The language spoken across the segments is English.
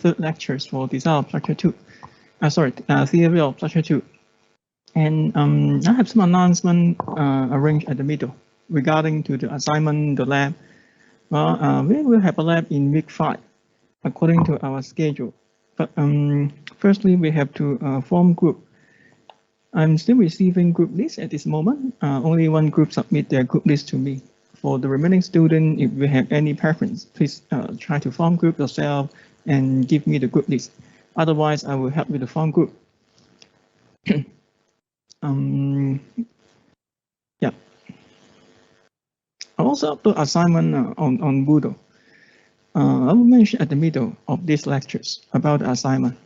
third lectures for design of structure 2. Theory of structure 2. And I have some announcement arranged at the middle regarding to the assignment, the lab. Well, we will have a lab in week 5 according to our schedule. But firstly, we have to form group. I'm still receiving group lists at this moment. Only one group submit their group list to me. For the remaining student, if you have any preference, please try to form group yourself and give me the group list. Otherwise, I will help you to form group. Yeah. I also upload assignment on Moodle. I will mention at the middle of these lectures about the assignment.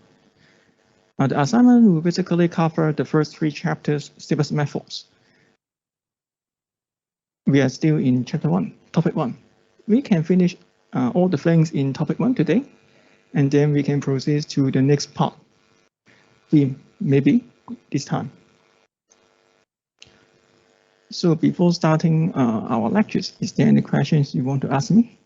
The assignment will basically cover the first 3 chapters, CBUS methods. We are still in chapter 1, topic 1. We can finish all the things in topic 1 today, and then we can proceed to the next part. Maybe this time. So before starting our lectures, is there any questions you want to ask me?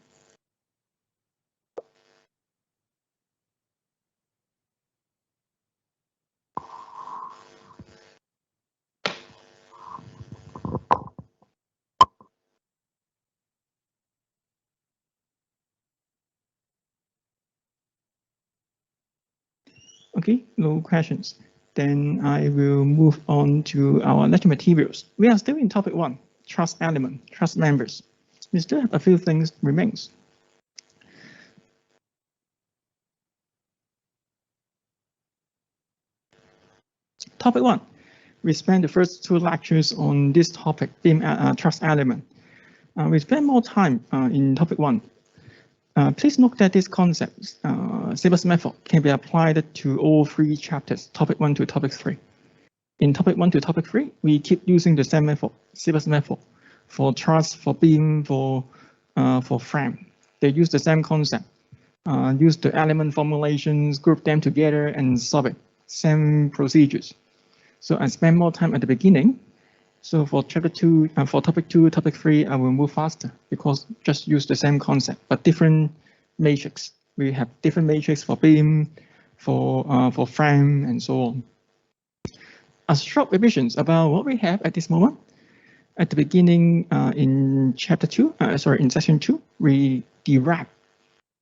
Okay, no questions. Then I will move on to our lecture materials. We are still in topic 1, trust element, trust members. We still have a few things remains. Topic 1, we spent the first 2 lectures on this topic, trust element. We spend more time in topic 1. Please note that this concept, CBUS method, can be applied to all 3 chapters, topic 1 to topic 3. In topic 1 to topic 3, we keep using the same method, CBUS method, for trust, for beam, for frame. They use the same concept, use the element formulations, group them together, and solve it. Same procedures. So I spend more time at the beginning. So for chapter 2, for topic 2, topic 3, I will move faster because just use the same concept, but different matrix. We have different matrix for beam, for frame, and so on. As short revisions about what we have at this moment. At the beginning, in chapter 2, in section 2, we derive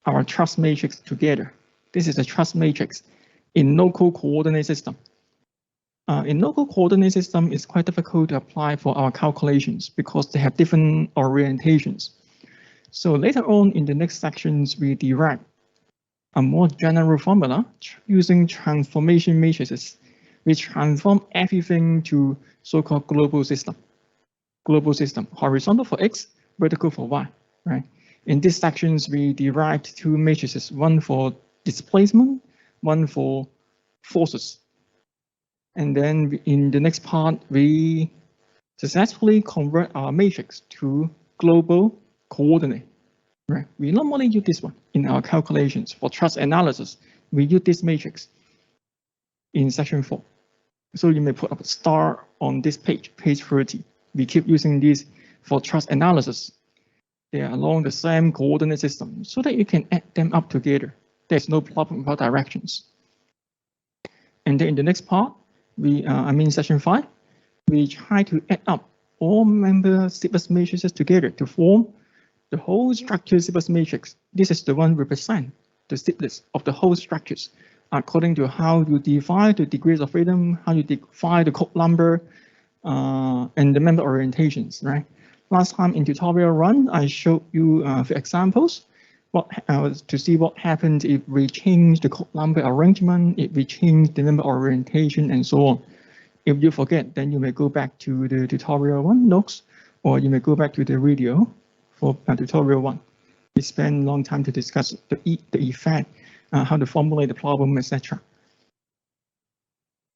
our trust matrix together. This is a trust matrix in local coordinate system. In local coordinate system, it's quite difficult to apply for our calculations because they have different orientations. So later on in the next sections, we derive a more general formula using transformation matrices. We transform everything to so-called global system. Global system, horizontal for X, vertical for Y, right? In these sections, we derived 2 matrices, one for displacement, one for forces. And then in the next part, we successfully convert our matrix to global coordinate. Right? We normally use this one in our calculations for trust analysis. We use this matrix in section 4. So you may put up a star on this page, page 30. We keep using this for trust analysis. They are along the same coordinate system so that you can add them up together. There's no problem about directions. And then in the next part, section 5, we try to add up all member CBUS matrices together to form the whole structure CBUS matrix. This is the one represent the stiffness of the whole structures according to how you define the degrees of freedom, how you define the code number, and the member orientations, right? Last time in tutorial 1, I showed you the examples. To see what happens if we change the code number arrangement, if we change the member orientation, and so on. If you forget, then you may go back to the tutorial 1 notes, or you may go back to the video for tutorial 1. We spend a long time to discuss the effect, how to formulate the problem, etc.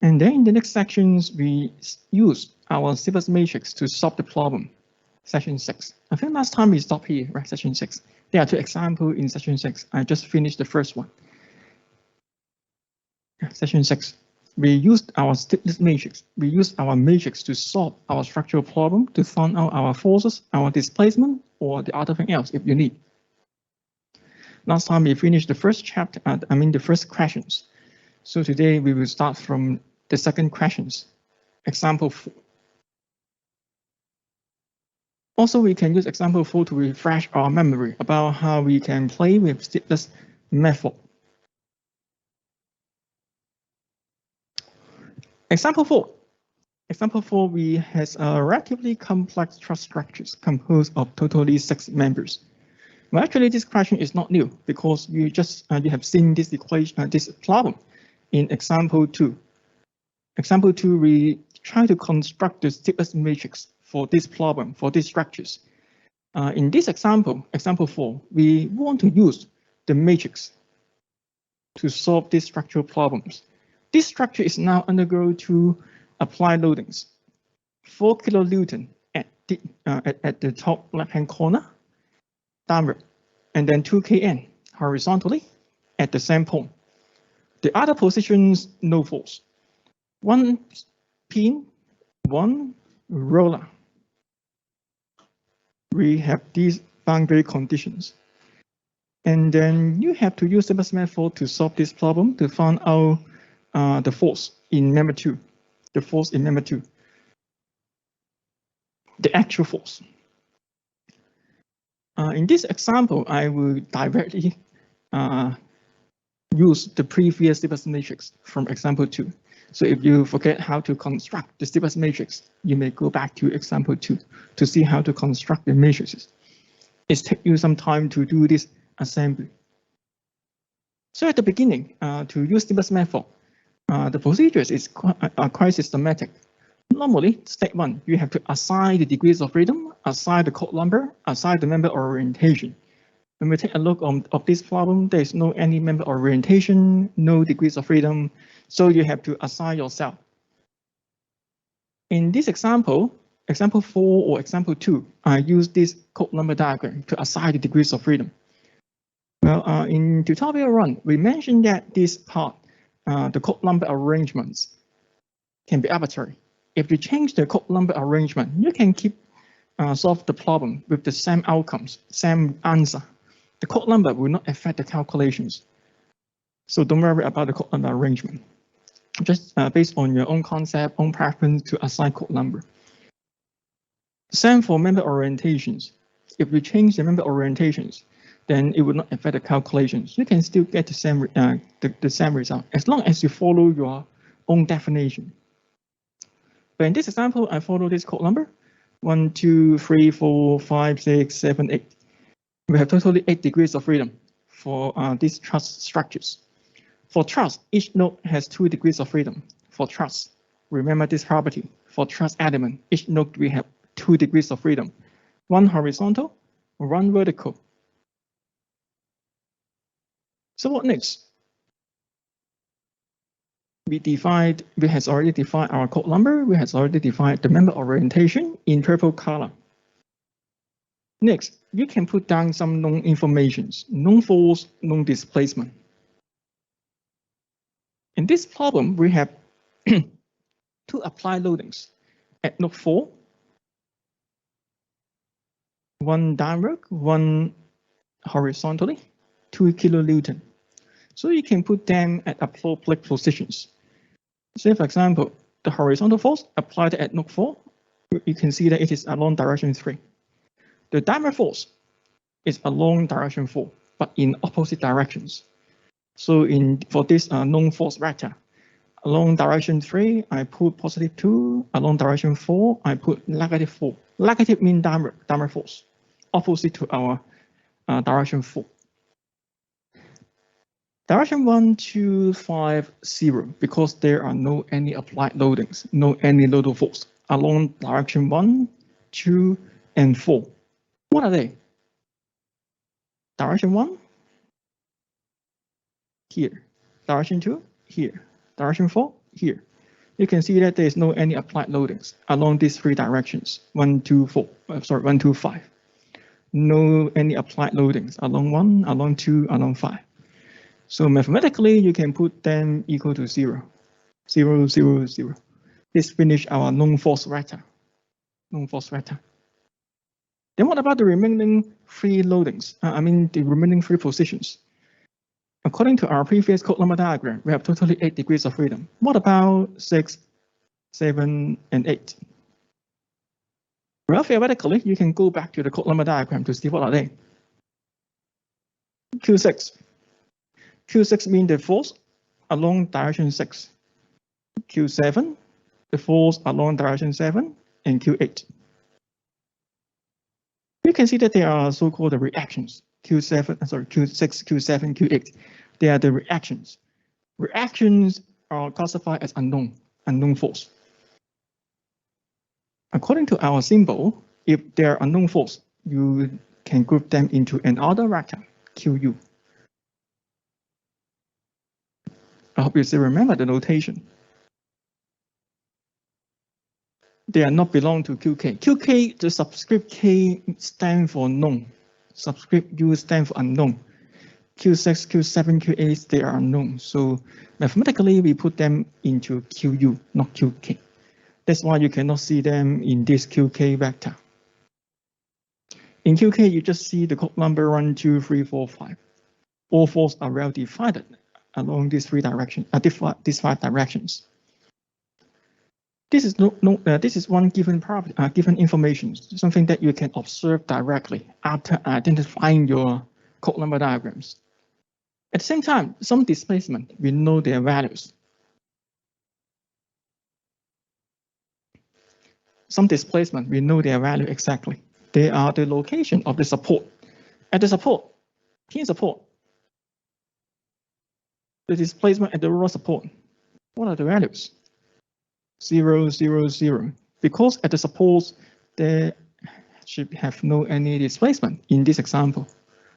And then in the next sections, we use our CBUS matrix to solve the problem. Section 6. I think last time we stopped here, right? Section 6. There are 2 examples in section 6. I just finished the first one. Section 6. We used our stiffness matrix. We used our matrix to solve our structural problem, to find out our forces, our displacement, or the other thing else if you need. Last time we finished the first chapter, the first questions. So today we will start from the second questions. Example 4. Also, we can use example 4 to refresh our memory about how we can play with stateless method. Example 4. Example 4, we has a relatively complex trust structures composed of totally 6 members. Well, actually, this question is not new because you just you have seen this equation, this problem in example 2. Example 2, we try to construct the stateless matrix for this problem, for these structures. In this example, example 4, we want to use the matrix to solve these structural problems. This structure is now undergo 2 applied loadings, 4 kilonewton at the top left-hand corner, downward, and then 2 kN horizontally at the same point. The other positions, no force. 1 pin, 1 roller. We have these boundary conditions. And then you have to use the best method to solve this problem to find out the force in member 2. The force in member 2. The actual force. In this example, I will directly use the previous stateless matrix from example 2. So if you forget how to construct the stateless matrix, you may go back to example 2 to see how to construct the matrices. It takes you some time to do this assembly. So at the beginning, to use stateless method, the procedures is quite systematic. Normally, step 1, you have to assign the degrees of freedom, assign the code number, assign the member orientation. When we take a look of this problem, there is no any member orientation, no degrees of freedom, so you have to assign yourself. In this example, example 4 or example 2, I use this code number diagram to assign the degrees of freedom. Well, in tutorial 1, we mentioned that this part, the code number arrangements can be arbitrary. If you change the code number arrangement, you can keep solve the problem with the same outcomes, same answer. The code number will not affect the calculations. So don't worry about the code number arrangement. Just based on your own concept, own preference to assign code number. Same for member orientations. If you change the member orientations, then it will not affect the calculations. You can still get the same result as long as you follow your own definition. But in this example, I follow this code number 1, 2, 3, 4, 5, 6, 7, 8. We have totally 8 degrees of freedom for these trust structures. For trust, each node has 2 degrees of freedom. For trust, remember this property. For trust element, each node we have 2 degrees of freedom. 1 horizontal, 1 vertical. So what next? We has already defined our code number. We has already defined the member orientation in purple color. Next, you can put down some known informations, known force, known displacement. In this problem, we have 2 applied loadings at node 4, 1 downward, 1 horizontally, 2 kilonewton. So you can put them at appropriate positions. Say, for example, the horizontal force applied at node 4, you can see that it is along direction 3. The downward force is along direction 4, but in opposite directions. So for this known force vector, along direction 3, I put positive 2. Along direction 4, I put negative 4. Negative means downward force, opposite to our direction 4. Direction 1, 2, 5, 0, because there are no any applied loadings, no any load force along direction 1, 2, and 4. What are they? Direction 1, here. Direction 2, here. Direction 4, here. You can see that there is no any applied loadings along these 3 directions, 1, 2, 5. No any applied loadings along 1, along 2, along 5. So mathematically, you can put them equal to 0. 0, 0, 0. This finish our known force vector. Known force vector. Then what about the remaining three loadings? The remaining three positions. According to our previous code number diagram, we have totally 8 degrees of freedom. What about 6, 7, and 8? Well, theoretically, you can go back to the code number diagram to see what are they. Q6. Q6 means the force along direction 6. Q7, the force along direction 7, and Q8. You can see that they are so-called reactions. Q6, Q7, Q8. They are the reactions. Reactions are classified as unknown force. According to our symbol, if they're unknown force, you can group them into another vector, QU. I hope you still remember the notation. They are not belong to QK. QK, the subscript K stands for known. Subscript U stands for unknown. Q6, Q7, Q8, they are unknown. So mathematically, we put them into QU, not QK. That's why you cannot see them in this QK vector. In QK, you just see the code number 1, 2, 3, 4, 5. All forces are well divided along these three directions, these 5 directions. This is one given information, something that you can observe directly after identifying your code number diagrams. At the same time, some displacement, we know their values. Some displacement, we know their value exactly. They are the location of the support. At the support, pin support, the displacement at the roller support, what are the values? 0, 0, 0. Because at the supports, there should have no any displacement in this example,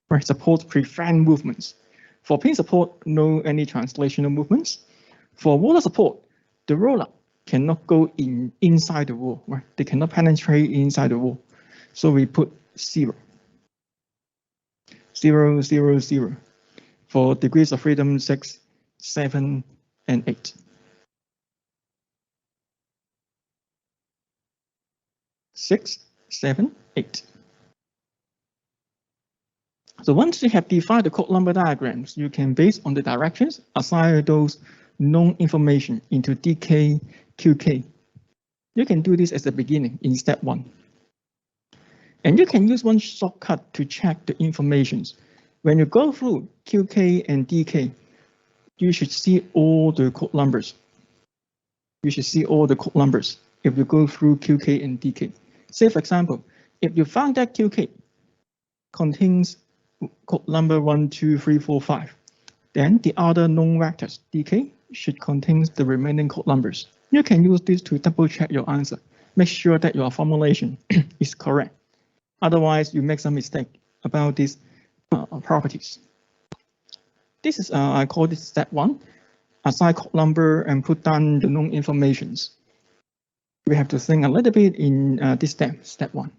where support prevent movements. For pin support, no any translational movements. For roller support, the roller cannot go inside the wall, right? They cannot penetrate inside the wall. So we put 0. 0, 0, 0. For degrees of freedom 6, 7, and 8. 6, 7, 8. So once you have defined the code number diagrams, you can, based on the directions, assign those known information into DK, QK. You can do this as the beginning in step 1. And you can use one shortcut to check the informations. When you go through QK and DK, you should see all the code numbers. You should see all the code numbers if you go through QK and DK. Say, for example, if you found that QK contains code number 1, 2, 3, 4, 5, then the other known vectors, DK, should contain the remaining code numbers. You can use this to double check your answer. Make sure that your formulation is correct. Otherwise, you make some mistake about these properties. This is, I call this step 1. Assign code number and put down the known informations. We have to think a little bit in this step 1.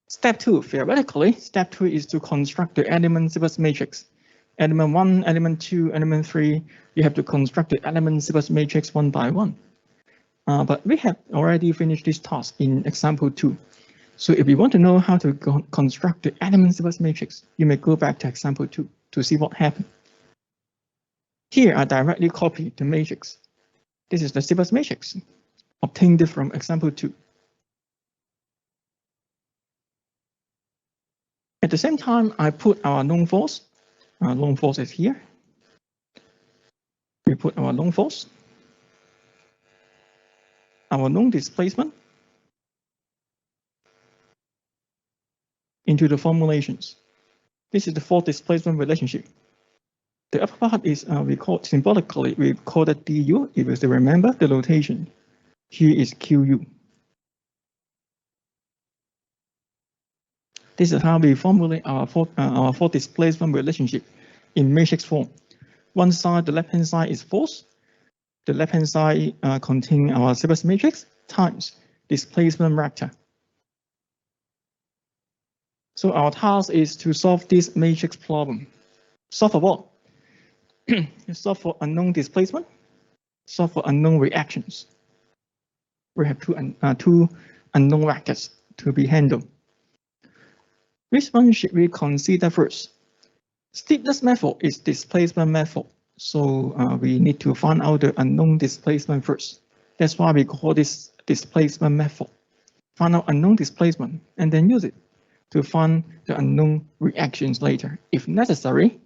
Step 2, theoretically, step 2 is to construct the element sequence matrix. Element 1, element 2, element 3, you have to construct the element sequence matrix one by one. But we have already finished this task in example 2. So if you want to know how to construct the element sequence matrix, you may go back to example 2 to see what happened. Here I directly copy the matrix. This is the sequence matrix obtained from example 2. At the same time, I put our known force. Our known force is here. We put our known force, our known displacement into the formulations. This is the force displacement relationship. The upper part is we call symbolically, we call it du. If you still remember the notation, here is QU. This is how we formulate our force displacement relationship in matrix form. One side, the left-hand side is force. The left-hand side contains our sequence matrix times displacement vector. So our task is to solve this matrix problem. Solve for what? Solve for unknown displacement. Solve for unknown reactions. We have two unknown vectors to be handled. Which one should we consider first? Steepness method is displacement method. So we need to find out the unknown displacement first. That's why we call this displacement method. Find out unknown displacement and then use it to find the unknown reactions later, if necessary.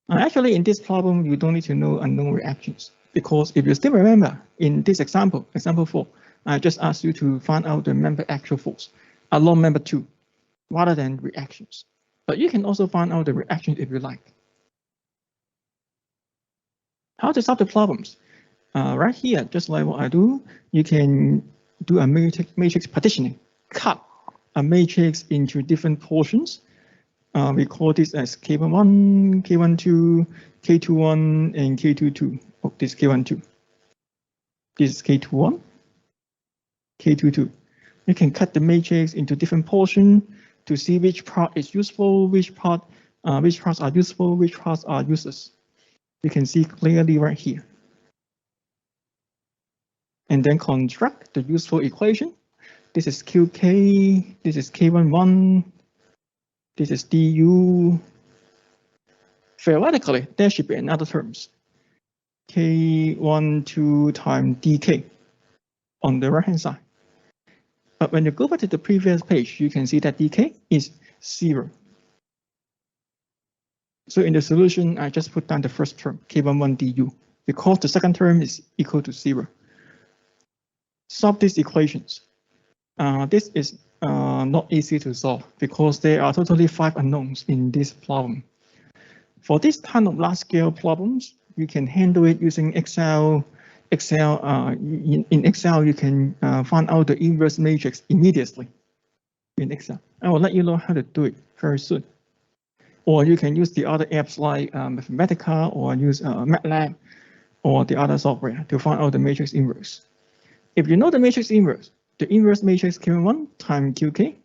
Actually, in this problem, you don't need to know unknown reactions because if you still remember, in this example 4, I just asked you to find out the member actual force along member 2 rather than reactions. But you can also find out the reactions if you like. How to solve the problems? Right here, just like what I do, you can do a matrix partitioning, cut a matrix into different portions. We call this as K11, K12, K21, and K22. Oh, this is K12. This is K21, K22. You can cut the matrix into different portions to see which part is useful, which parts are useful, which parts are useless. You can see clearly right here. And then construct the useful equation. This is QK, this is K11, this is DU. Theoretically, there should be another terms. K12 times DK on the right-hand side. But when you go back to the previous page, you can see that DK is 0. So in the solution, I just put down the first term, K11 DU, because the second term is equal to 0. Solve these equations. This is not easy to solve because there are totally 5 unknowns in this problem. For this kind of large-scale problems, you can handle it using Excel. In Excel, you can find out the inverse matrix immediately in Excel. I will let you know how to do it very soon. Or you can use the other apps like Mathematica or use MATLAB or the other software to find out the matrix inverse. If you know the matrix inverse, the inverse matrix Q1 times QK,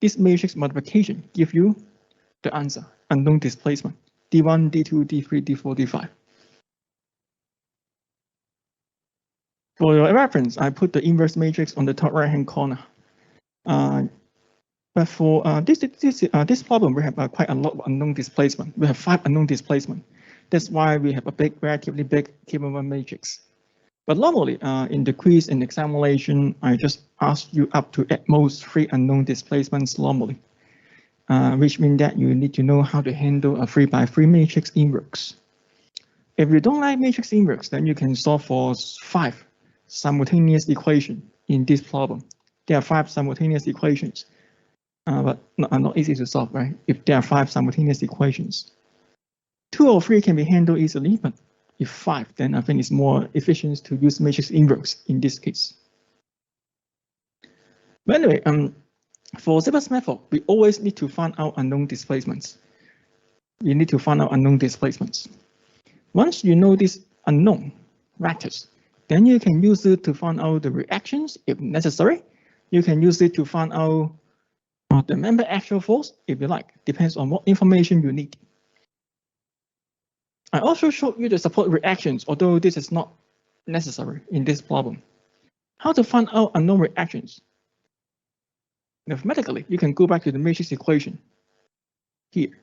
this matrix multiplication gives you the answer, unknown displacement, D1, D2, D3, D4, D5. For your reference, I put the inverse matrix on the top right-hand corner. But for this problem, we have quite a lot of unknown displacement. We have 5 unknown displacement. That's why we have a relatively big K11 matrix. But normally, in the quiz and examination, I just ask you up to at most 3 unknown displacements normally, which means that you need to know how to handle a 3x3 matrix inverse. If you don't like matrix inverse, then you can solve for 5 simultaneous equations in this problem. There are 5 simultaneous equations, but not easy to solve, right? If there are 5 simultaneous equations, 2 or 3 can be handled easily, but if 5, then I think it's more efficient to use matrix inverse in this case. But anyway, for simplest method, we always need to find out unknown displacements. You need to find out unknown displacements. Once you know these unknown vectors, then you can use it to find out the reactions if necessary. You can use it to find out the member actual force if you like. Depends on what information you need. I also showed you the support reactions, although this is not necessary in this problem. How to find out unknown reactions? Mathematically, you can go back to the matrix equation here.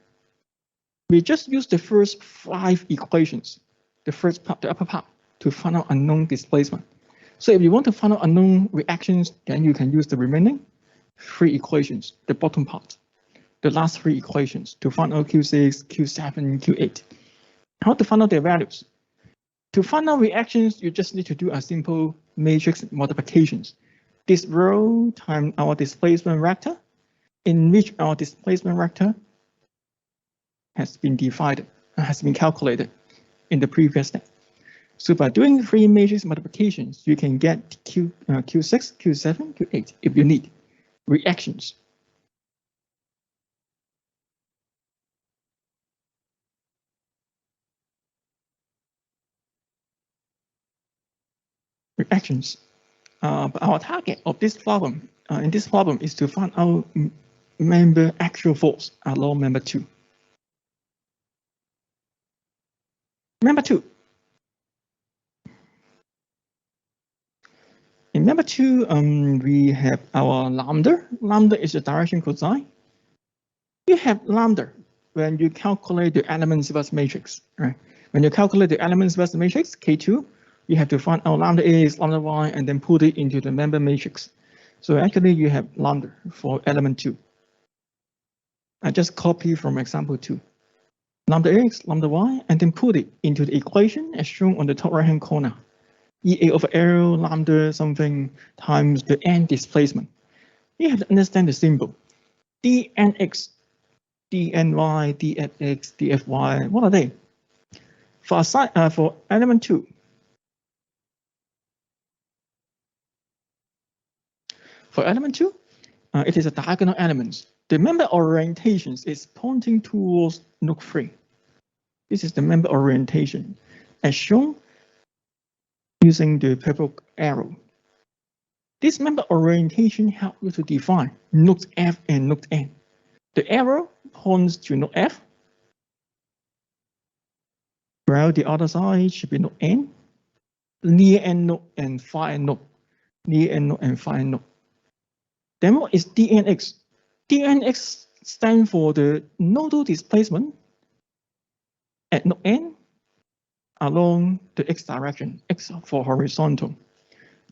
We just use the first 5 equations, the first part, the upper part, to find out unknown displacement. So if you want to find out unknown reactions, then you can use the remaining 3 equations, the bottom part, the last 3 equations to find out Q6, Q7, Q8. How to find out their values? To find out reactions, you just need to do a simple matrix multiplications. This row times our displacement vector, in which our displacement vector has been calculated in the previous step. So by doing 3 matrix multiplications, you can get Q6, Q7, Q8 if you need reactions. Reactions. But our target of this problem, in this problem, is to find out member actual force along member 2. Member 2. In member 2, we have our lambda. Lambda is the direction cosine. You have lambda when you calculate the element Sybus matrix, right? When you calculate the element Sybus matrix, K2, you have to find out lambda X, lambda Y, and then put it into the member matrix. So actually you have lambda for element 2. I just copy from example 2. Lambda X, lambda Y, and then put it into the equation as shown on the top right-hand corner. EA over L lambda something times the n displacement. You have to understand the symbol. dnx, dny, dfx, dfy, what are they? For element 2, it is a diagonal element. The member orientations is pointing towards node 3. This is the member orientation as shown using the purple arrow. This member orientation helps you to define node F and node N. The arrow points to node F, while the other side should be node N, near N node and far N node, near N node and far N node. Then what is dnx? dnx stands for the nodal displacement at node N along the x direction, x for horizontal.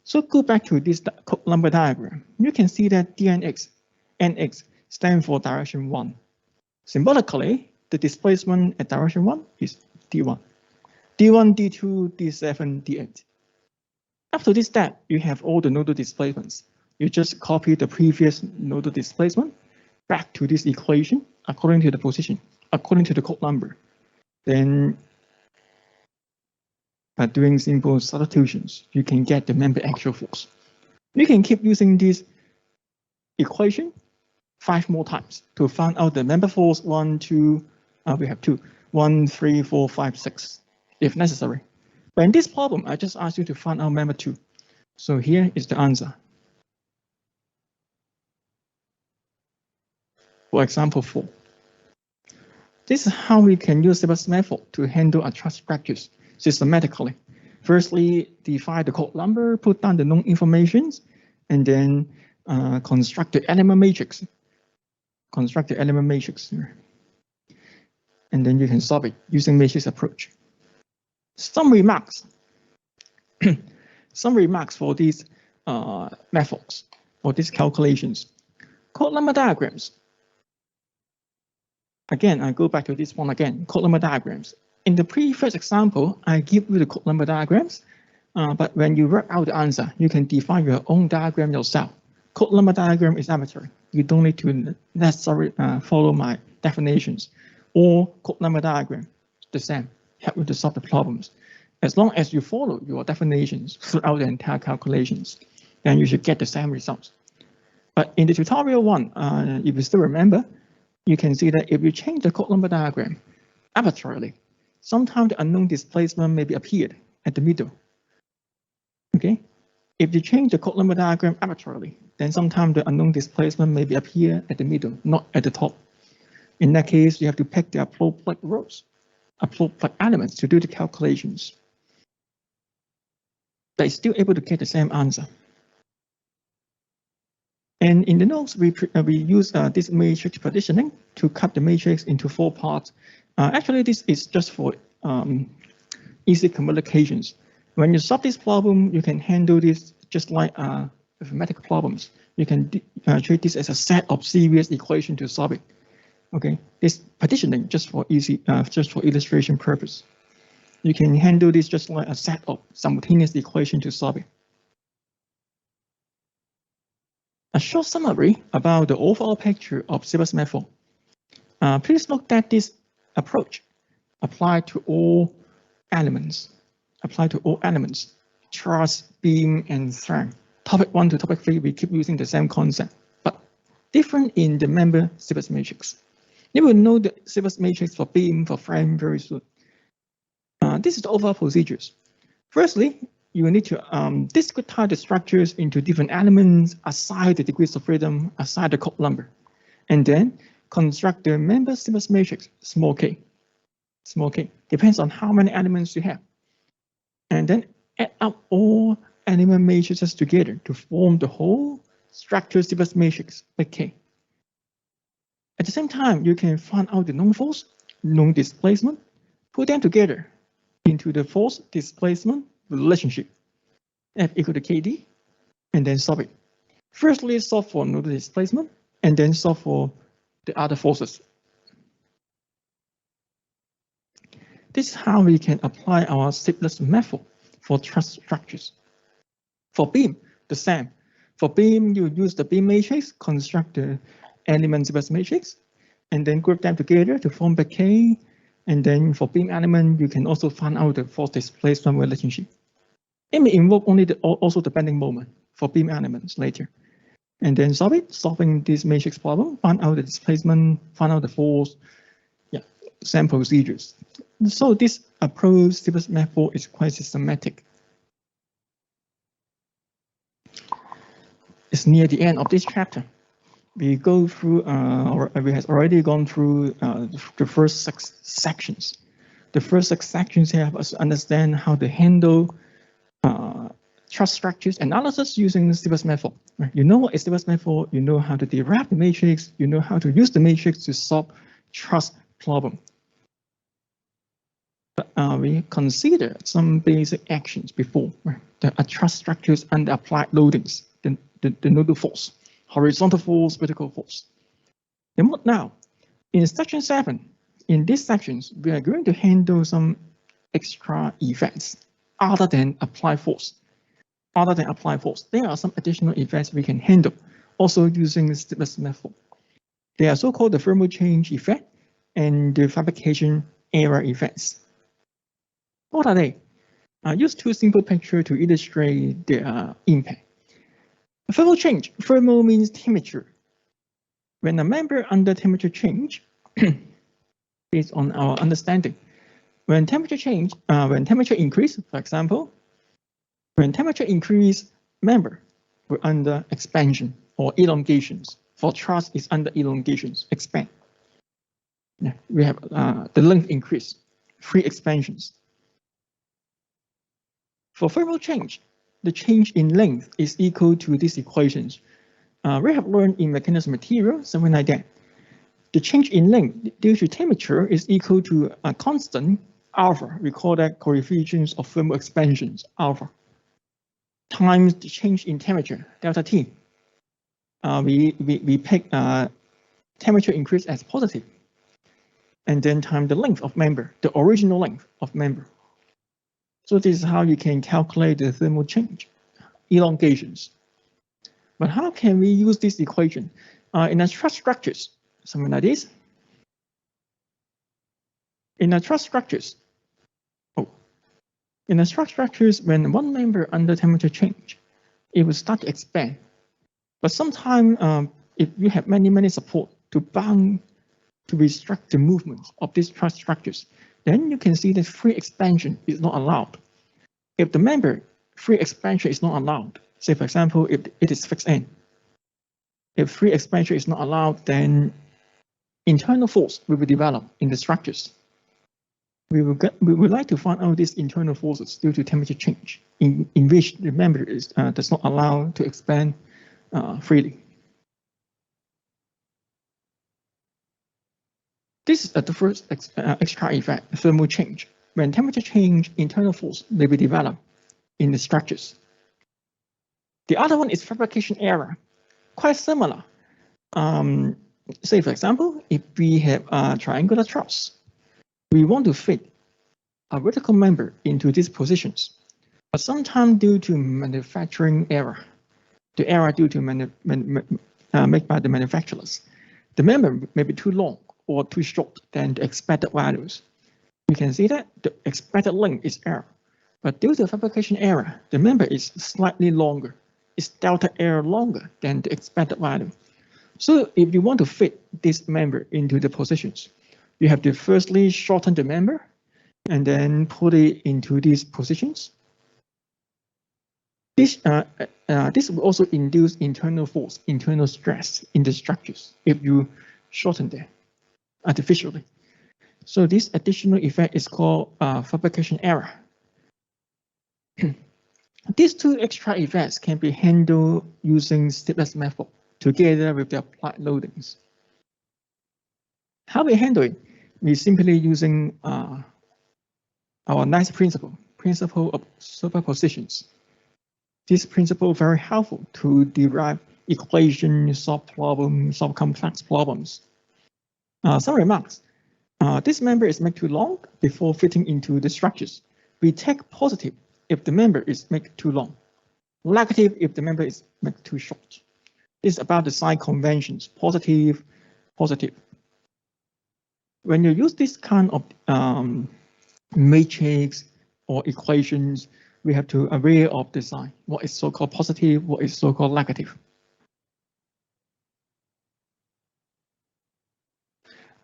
So go back to this number diagram. You can see that dnx, nx stand for direction 1. Symbolically, the displacement at direction 1 is d1. d1, d2, d7, d8. After this step, you have all the nodal displacements. You just copy the previous nodal displacement back to this equation according to the position, according to the code number. Then by doing simple substitutions, you can get the member axial force. You can keep using this equation 5 more times to find out the member force 1, 2, we have 2, 1, 3, 4, 5, 6, if necessary. But in this problem, I just asked you to find out member 2. So here is the answer. For example 4. This is how we can use Sybus method to handle a truss structures systematically. Firstly, define the code number, put down the known informations, and then construct the element matrix. And then you can solve it using matrix approach. Some remarks. Some remarks for these methods, for these calculations. Code number diagrams. Again, I go back to this one again, code number diagrams. In the previous example, I give you the code number diagrams, but when you work out the answer, you can define your own diagram yourself. Code number diagram is arbitrary. You don't need to necessarily follow my definitions. Or code number diagram, the same, help you to solve the problems. As long as you follow your definitions throughout the entire calculations, then you should get the same results. But in the tutorial one, if you still remember, you can see that if you change the code number diagram arbitrarily, sometimes the unknown displacement may be appeared at the middle. Okay, if you change the code number diagram arbitrarily, then sometimes the unknown displacement may be appear at the middle, not at the top. In that case, you have to pick the appropriate rows, appropriate elements to do the calculations. But it's still able to get the same answer. And in the notes, we use this matrix partitioning to cut the matrix into 4 parts. Actually, this is just for easy communications. When you solve this problem, you can handle this just like arithmetic problems. You can treat this as a set of series equations to solve it. Okay, this partitioning just for illustration purpose. You can handle this just like a set of simultaneous equations to solve it. A short summary about the overall picture of Sybus method. Please note that this approach applies to all elements. Truss, beam, and thread. Topic 1 to topic 3, we keep using the same concept, but different in the member Sybus matrix. You will know the Sybus matrix for beam, for frame very soon. This is the overall procedures. Firstly, you will need to discretize the structures into different elements, assign the degrees of freedom, assign the code number, and then construct the member Sybus matrix, small k. Small k depends on how many elements you have. And then add up all element matrices together to form the whole structure Sybus matrix, big K. At the same time, you can find out the known force, known displacement, put them together into the force displacement relationship, F equal to KD, and then solve it. Firstly, solve for known displacement, and then solve for the other forces. This is how we can apply our simplest method for truss structures. For beam, the same. For beam, you use the beam matrix, construct the element sequence matrix, and then group them together to form the K. And then for beam element, you can also find out the force displacement relationship. It may involve only also the bending moment for beam elements later. And then solve it, solving this matrix problem, find out the displacement, find out the force, same procedures. So this approach simplest method is quite systematic. It's near the end of this chapter. We go through, we have already gone through the first 6 sections. The first 6 sections help us understand how to handle truss structures analysis using simplest method. You know what is simplest method, you know how to derive the matrix, you know how to use the matrix to solve truss problem. But we consider some basic actions before. The truss structures under applied loadings, the nodal force, horizontal force, vertical force. And what now? In section 7, in these sections, we are going to handle some extra effects other than applied force. There are some additional effects we can handle, also using the simplest method. They are so-called the thermal change effect and the fabrication error effects. What are they? I use 2 simple pictures to illustrate their impact. Thermal change. Thermal means temperature. When a member under temperature change, based on our understanding, when temperature increase, for example, when temperature increase, member will under expansion or elongations. For truss is under elongations, expand. We have the length increase, free expansions. For thermal change, the change in length is equal to these equations. We have learned in mechanics of material, something like that. The change in length due to temperature is equal to a constant alpha. We call that coefficients of thermal expansions, alpha, times the change in temperature, delta T. We pick temperature increase as positive, and then time the length of member, the original length of member. So this is how you can calculate the thermal change, elongations. But how can we use this equation in a truss structures? Something like this. In a truss structures, when one member under temperature change, it will start to expand. But sometimes, if you have many support to restrict the movement of these truss structures, then you can see that free expansion is not allowed. If the member free expansion is not allowed, say for example, if it is fixed end, if free expansion is not allowed, then internal force will be developed in the structures. We would like to find out these internal forces due to temperature change, in which the member does not allow to expand freely. This is the first extra effect, thermal change. When temperature change, internal force may be developed in the structures. The other one is fabrication error, quite similar. Say for example, if we have a triangular truss, we want to fit a vertical member into these positions, but sometimes due to manufacturing error, the error due to made by the manufacturers, the member may be too long or too short than the expected values. You can see that the expected length is error, but due to fabrication error, the member is slightly longer. It's delta error longer than the expected value. So if you want to fit this member into the positions, you have to firstly shorten the member and then put it into these positions. This will also induce internal force, internal stress in the structures if you shorten them artificially. So this additional effect is called fabrication error. These 2 extra effects can be handled using simplest method together with the applied loadings. How we handle it? We simply using our nice principle of superpositions. This principle very helpful to derive equations, solve problems, solve complex problems. Some remarks. This member is made too long before fitting into the structures. We take positive if the member is made too long, negative if the member is made too short. This is about the sign conventions, positive, positive. When you use this kind of matrix or equations, we have to be aware of the sign. What is so-called positive, what is so-called negative.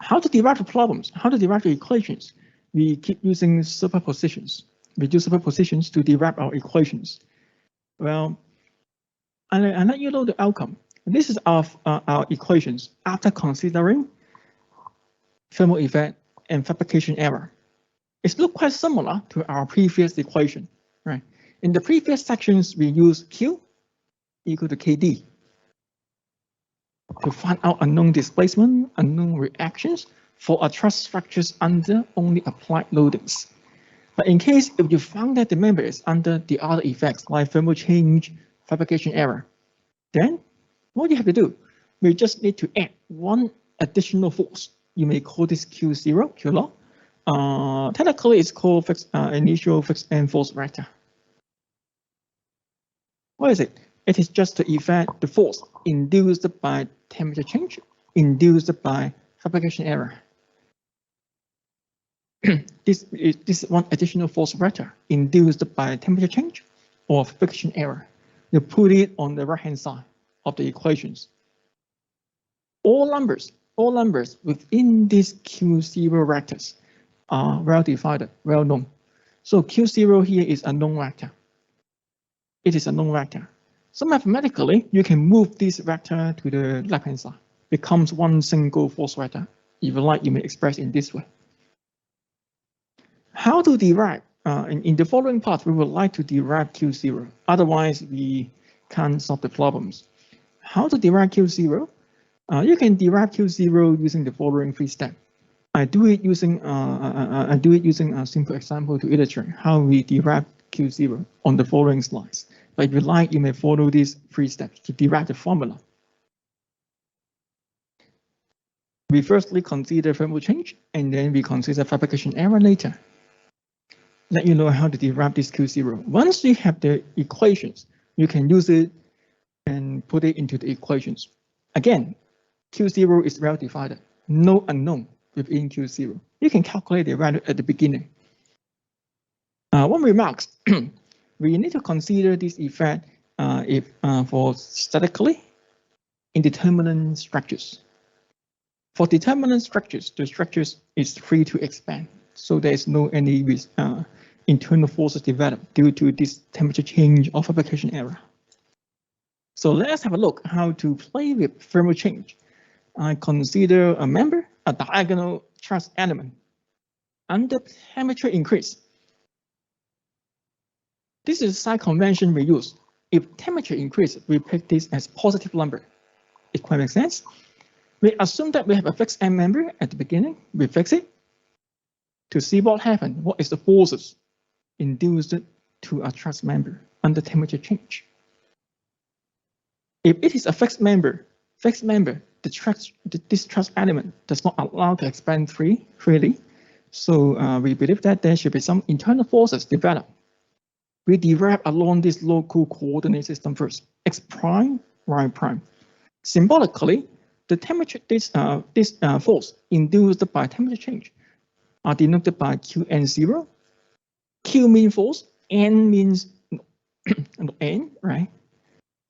How to derive the problems? How to derive the equations? We keep using superpositions. We use superpositions to derive our equations. Well, I'll let you know the outcome. This is our equations after considering thermal effect and fabrication error. It looks quite similar to our previous equation, right? In the previous sections, we use Q equal to KD to find out unknown displacement, unknown reactions for a truss structures under only applied loadings. But in case if you found that the member is under the other effects like thermal change, fabrication error, then what you have to do, we just need to add one additional force. You may call this Q0, Q log. Technically, it's called initial fixed end force vector. What is it? It is just the effect, the force induced by temperature change, induced by fabrication error. This is one additional force vector induced by temperature change or fabrication error. You put it on the right-hand side of the equations. All numbers within these Q0 vectors are well defined, well known. So Q0 here is a known vector. It is a known vector. So mathematically, you can move this vector to the left-hand side. Becomes one single force vector. If you like, you may express in this way. How to derive? In the following part, we would like to derive Q0. Otherwise, we can't solve the problems. How to derive Q0? You can derive Q0 using the following three steps. I do it using a simple example to illustrate how we derive Q0 on the following slides. But if you like, you may follow these three steps to derive the formula. We firstly consider thermal change, and then we consider fabrication error later. Let you know how to derive this Q0. Once you have the equations, you can use it and put it into the equations. Again, Q0 is well defined, no unknown within Q0. You can calculate the value at the beginning. One remarks, we need to consider this effect for statically indeterminate structures. For determinate structures, the structures is free to expand, so there is no any internal forces developed due to this temperature change or fabrication error. So let's have a look how to play with thermal change. I consider a member, a diagonal truss element. Under temperature increase, this is a sign convention we use. If temperature increases, we pick this as positive number. It quite makes sense. We assume that we have a fixed end member at the beginning. We fix it to see what happened. What is the forces induced to a truss member under temperature change? If it is a fixed member, this truss element does not allow to expand freely. So we believe that there should be some internal forces developed. We derive along this local coordinate system first, x prime, y prime. Symbolically, the temperature, this force induced by temperature change are denoted by Qn0. Q means force, N means N, right?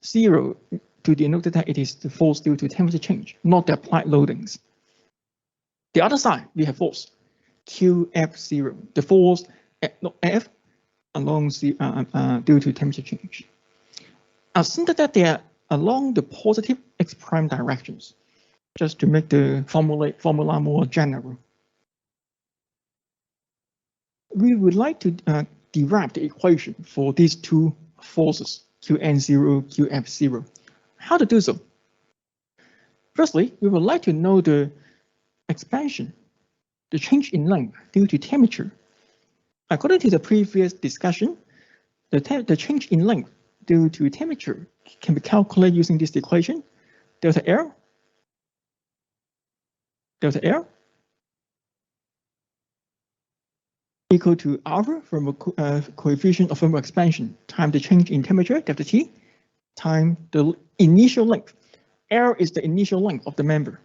0 to denote that it is the force due to temperature change, not the applied loadings. The other side, we have force, Qf0, the force F along due to temperature change. Assume that they are along the positive x prime directions, just to make the formula more general. We would like to derive the equation for these two forces, Qn0, Qf0. How to do so? Firstly, we would like to know the expansion, the change in length due to temperature. According to the previous discussion, the change in length due to temperature can be calculated using this equation, delta L equal to alpha from a coefficient of thermal expansion times the change in temperature, delta T, times the initial length. L is the initial length of the member.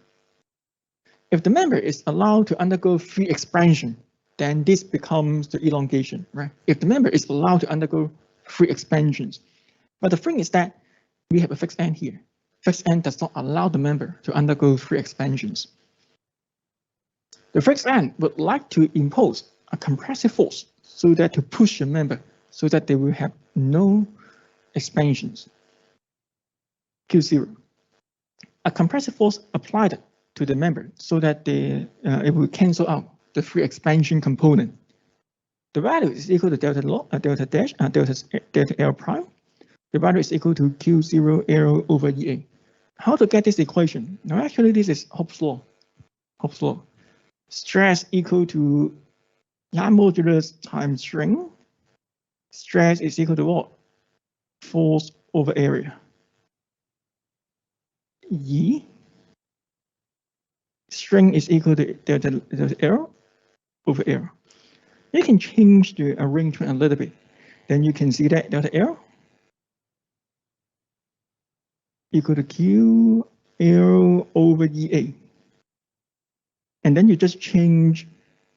If the member is allowed to undergo free expansion, then this becomes the elongation, right? If the member is allowed to undergo free expansions. But the thing is that we have a fixed end here. Fixed end does not allow the member to undergo free expansions. The fixed end would like to impose a compressive force so that to push the member so that they will have no expansions. Q0. A compressive force applied to the member so that it will cancel out the free expansion component. The value is equal to delta L prime. The value is equal to Q0 L over EA. How to get this equation? Now, actually, this is Hooke's law. Hooke's law. Stress equal to line modulus times string. Stress is equal to what? Force over area. E. String is equal to delta L over L. You can change the arrangement a little bit. Then you can see that delta L equal to Q L over EA. And then you just change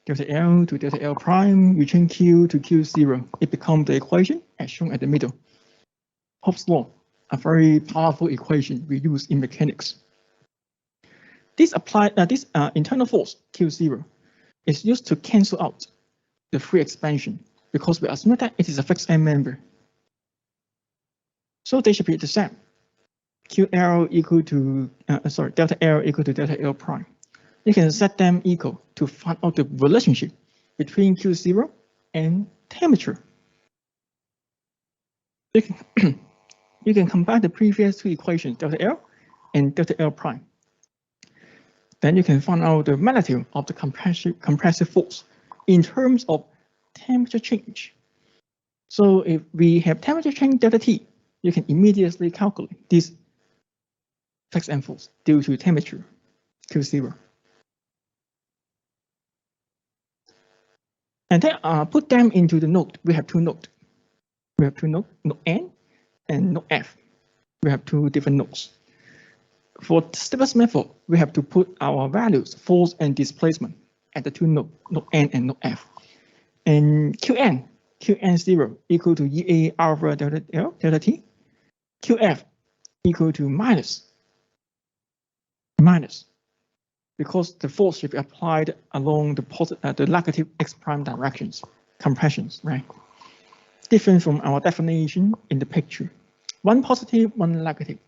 delta L to delta L prime, you change Q to Q0. It becomes the equation as shown at the middle. Hooke's law, a very powerful equation we use in mechanics. This internal force, Q0, is used to cancel out the free expansion because we assume that it is a fixed end member. So they should be the same. QL equal to, delta L equal to delta L prime. You can set them equal to find out the relationship between Q0 and temperature. You can combine the previous two equations, delta L and delta L prime. Then you can find out the magnitude of the compressive force in terms of temperature change. So if we have temperature change delta T, you can immediately calculate this fixed end force due to temperature, Q0. And then put them into the node. We have two nodes. We have two nodes, node N and node F. We have two different nodes. For Stephen's method, we have to put our values, force and displacement, at the two nodes, node N and node F. And Qn0 equal to EA alpha delta L delta T. Qf equal to minus, because the force should be applied along the negative x prime directions, compressions, right? Different from our definition in the picture. One positive, one negative.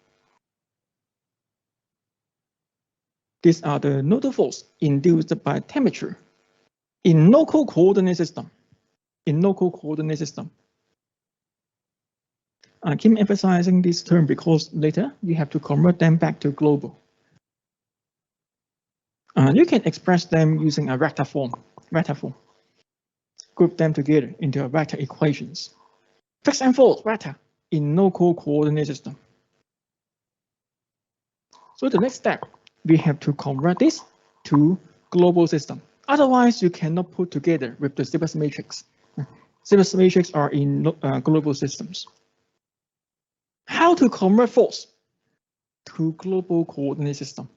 These are the nodal force induced by temperature in local coordinate system. I keep emphasizing this term because later you have to convert them back to global. You can express them using a vector form. Group them together into a vector equations. Fixed end force vector in local coordinate system. So the next step, we have to convert this to global system. Otherwise, you cannot put together with the Sybers matrix. Sybers matrix are in global systems. How to convert force to global coordinate system?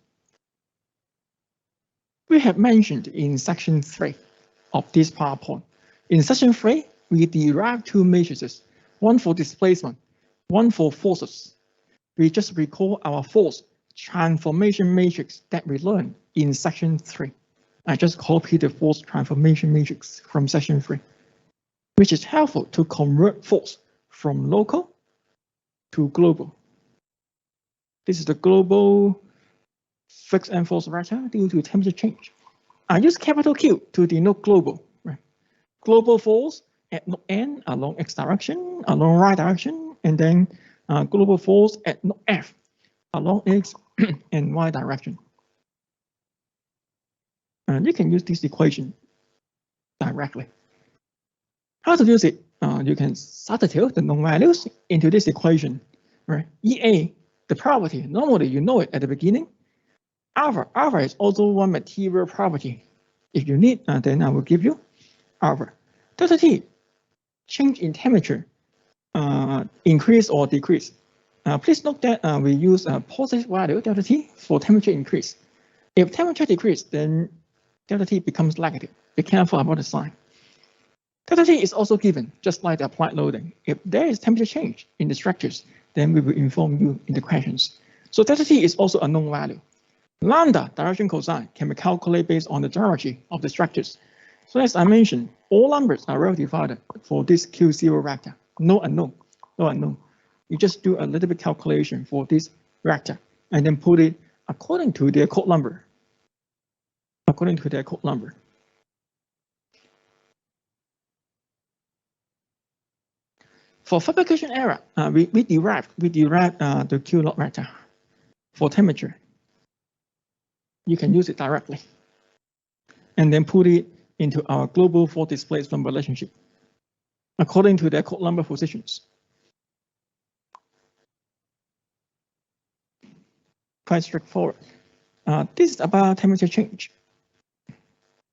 We have mentioned in section 3 of this PowerPoint. In section 3, we derive two matrices, one for displacement, one for forces. We just recall our force transformation matrix that we learned in section 3. I just copy the force transformation matrix from section 3, which is helpful to convert force from local to global. This is the global fixed end force vector due to temperature change. I use capital Q to denote global. Right? Global force at node N along x direction, along y direction, and then global force at node F along x and y direction. And you can use this equation directly. How to use it? You can substitute the known values into this equation, right? EA, the property, normally you know it at the beginning. Alpha is also one material property. If you need, then I will give you alpha. Delta T, change in temperature, increase or decrease. Please note that we use a positive value, delta T, for temperature increase. If temperature decrease, then delta T becomes negative. Be careful about the sign. Delta T is also given, just like the applied loading. If there is temperature change in the structures, then we will inform you in the questions. So delta T is also a known value. Lambda, direction cosine, can be calculated based on the geometry of the structures. So as I mentioned, all numbers are well divided for this Q0 vector. No unknown. You just do a little bit calculation for this vector and then put it according to their code number. For fabrication error, we derive the Q log vector for temperature. You can use it directly and then put it into our global force displacement relationship according to their code number positions. Quite straightforward. This is about temperature change.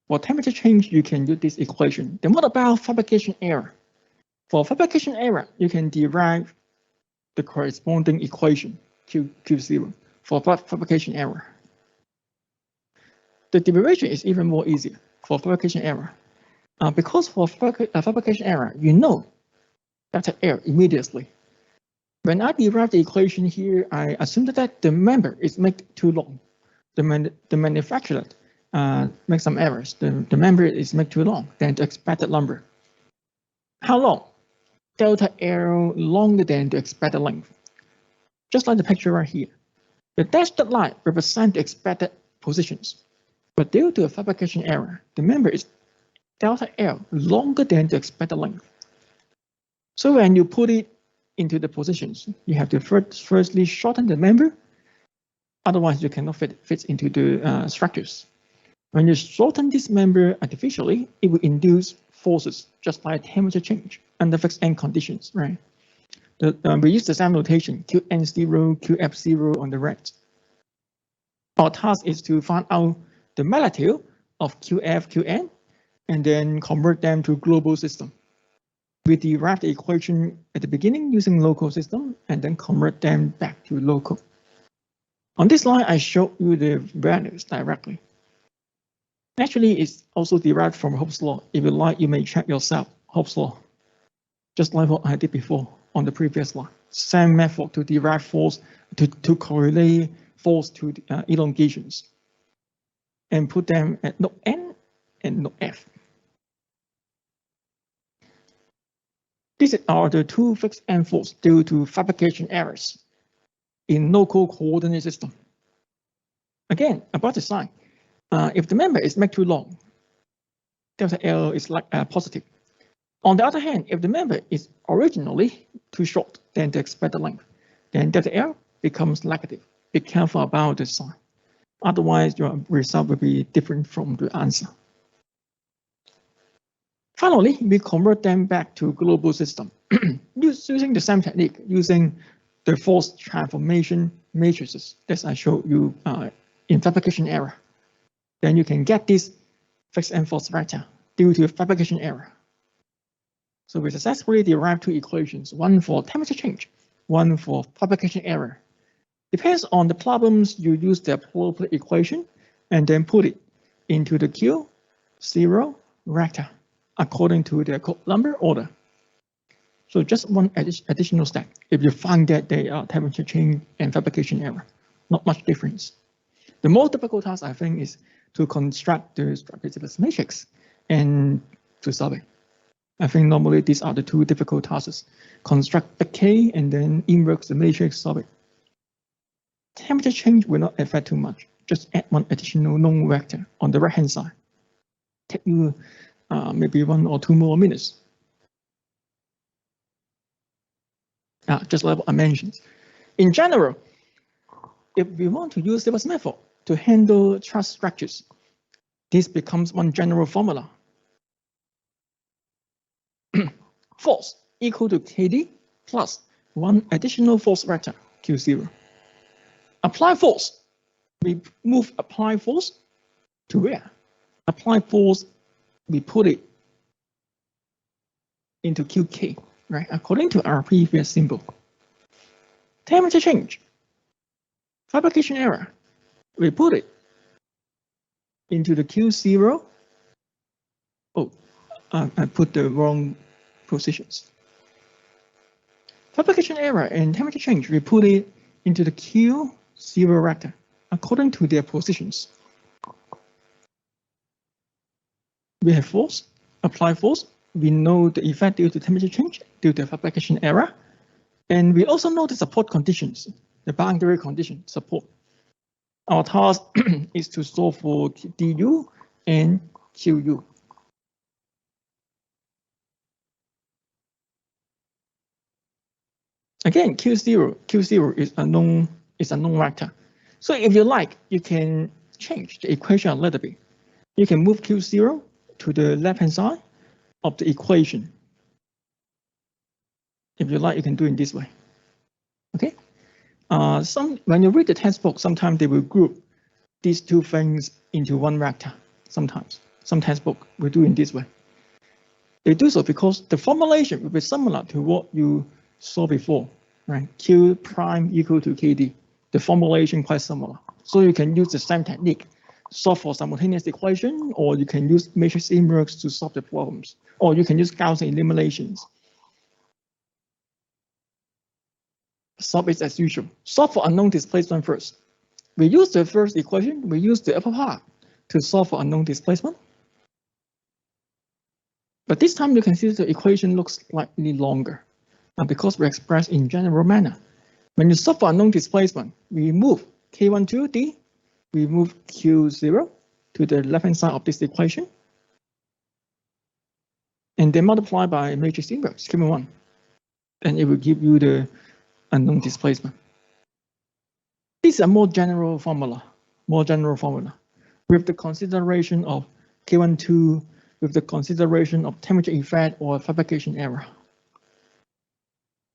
For temperature change, you can use this equation. Then what about fabrication error? For fabrication error, you can derive the corresponding equation, Q0, for fabrication error. The derivation is even more easier for fabrication error. Because for fabrication error, you know delta L immediately. When I derive the equation here, I assume that the member is made too long. The manufacturer makes some errors. The member is made too long than the expected number. How long? Delta L longer than the expected length. Just like the picture right here. The dashed line represents the expected positions. But due to a fabrication error, the member is delta L longer than the expected length. So when you put it into the positions, you have to firstly shorten the member. Otherwise, you cannot fit into the structures. When you shorten this member artificially, it will induce forces just like temperature change under fixed end conditions, right? We use the same notation, Qn0, Qf0 on the right. Our task is to find out the magnitude of Qf, Qn, and then convert them to global system. We derive the equation at the beginning using local system and then convert them back to local. On this slide, I show you the values directly. Actually, it's also derived from Hooke's law. If you like, you may check yourself, Hooke's law, just like what I did before on the previous slide. Same method to derive force, to correlate force to elongations and put them at node N and node F. These are the two fixed end force due to fabrication errors in local coordinate system. Again, about the sign. If the member is made too long, delta L is like positive. On the other hand, if the member is originally too short than the expected length, then delta L becomes negative. Be careful about the sign. Otherwise, your result will be different from the answer. Finally, we convert them back to global system using the same technique, using the force transformation matrices that I showed you in fabrication error. Then you can get this fixed end force vector due to fabrication error. So we successfully derived two equations, one for temperature change, one for fabrication error. Depends on the problems, you use the appropriate equation and then put it into the Q0 vector according to the code number order. So just one additional step. If you find that they are temperature change and fabrication error, not much difference. The most difficult task, I think, is to construct the structure matrix and to solve it. I think normally these are the two difficult tasks. Construct the K and then inverse the matrix, solve it. Temperature change will not affect too much. Just add one additional known vector on the right-hand side. Take you maybe 1 or 2 more minutes. Just like what I mentioned. In general, if we want to use this method to handle truss structures, This becomes one general formula. Force equal to KD plus one additional force vector, Q0. Apply force. We move apply force to where? Apply force, we put it into QK, right? According to our previous symbol. Temperature change. Fabrication error. We put it into the Q0. Oh, I put the wrong positions. Fabrication error and temperature change, we put it into the Q0 vector according to their positions. We have force, apply force. We know the effect due to temperature change, due to fabrication error. And we also know the support conditions, the boundary condition support. Our task is to solve for DU and QU. Again, Q0 is a known vector. So if you like, you can change the equation a little bit. You can move Q0 to the left-hand side of the equation. If you like, you can do it this way. Okay. When you read the textbook, sometimes they will group these two things into one vector. Sometimes some textbook will do it this way. They do so because the formulation will be similar to what you saw before, right? Q prime equal to KD. The formulation quite similar. So you can use the same technique, solve for simultaneous equation, or you can use matrix inverse to solve the problems, or you can use Gaussian eliminations. Solve it as usual. Solve for unknown displacement first. We use the first equation, we use the upper part to solve for unknown displacement. But this time you can see the equation looks slightly longer because we express in general manner. When you solve for unknown displacement, we move K1 to D, we move Q0 to the left-hand side of this equation, and then multiply by matrix inverse, Q1, and it will give you the unknown displacement. This is a more general formula, with the consideration of K12, with the consideration of temperature effect or fabrication error.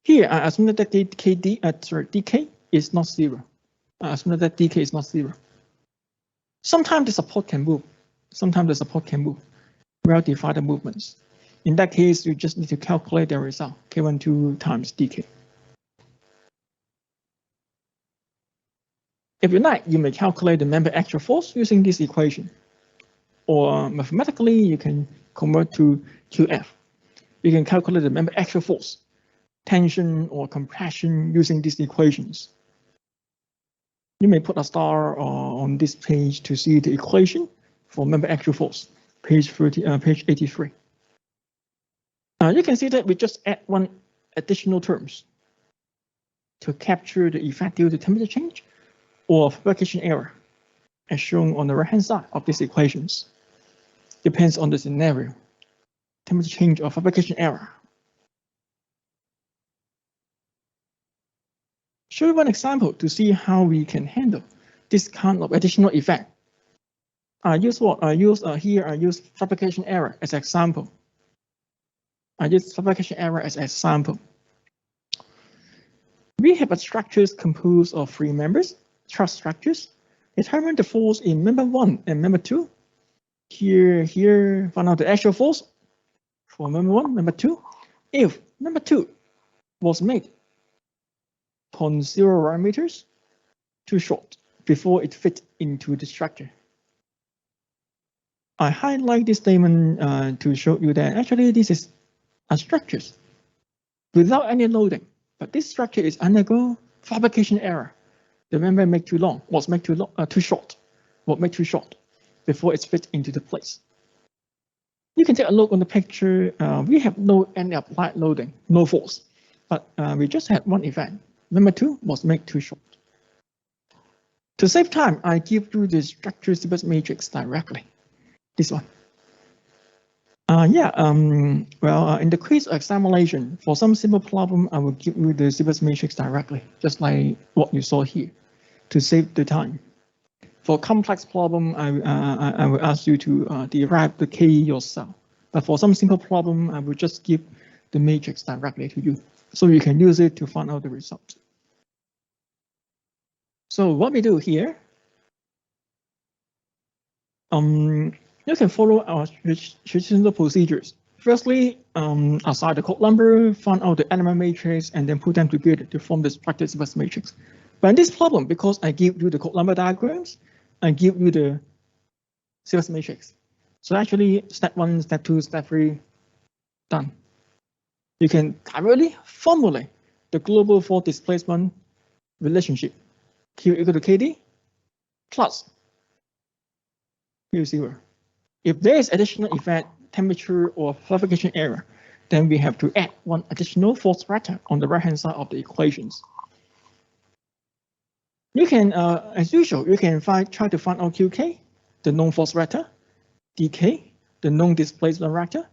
Here, I assume that dk is not zero. I assume that dk is not zero. Sometimes the support can move. Well-defined movements. In that case, you just need to calculate the result, K12 times dk. If you like, you may calculate the member actual force using this equation. Or mathematically, you can convert to QF. You can calculate the member actual force, tension or compression using these equations. You may put a star on this page to see the equation for member actual force, page 83. You can see that we just add one additional terms to capture the effect due to temperature change or fabrication error, as shown on the right-hand side of these equations. Depends on the scenario, temperature change or fabrication error. Show you one example to see how we can handle this kind of additional effect. I use fabrication error as example. We have a structures composed of three members, truss structures. Determine the force in member 1 and member 2. Here, find out the actual force for member 1, member 2. If member 2 was made 0.0 meters too short before it fit into the structure. I highlight this statement to show you that actually this is a structure without any loading, but this structure is undergo fabrication error. The member made too long, was made too short before it's fit into the place. You can take a look on the picture. We have no any applied loading, no force, but we just had one event. Member 2 was made too short. To save time, I give you the structure Sybers matrix directly. This one. In the quiz examination, for some simple problem, I will give you the Sybers matrix directly, just like what you saw here, to save the time. For complex problem, I will ask you to derive the K yourself. But for some simple problem, I will just give the matrix directly to you, so you can use it to find out the result. So what we do here, you can follow our traditional procedures. Firstly, assign the code number, find out the element matrix, and then put them together to form this practice bus matrix. But in this problem, because I give you the code number diagrams, I give you the CBUS matrix. So actually, step 1, step 2, step 3, done. You can directly formulate the global fault displacement relationship. Q equal to KD plus Q0. If there is additional effect, temperature or fabrication error, then we have to add one additional force factor on the right-hand side of the equations. You can, as usual, you can try to find out QK, the known force factor, DK, the known displacement factor,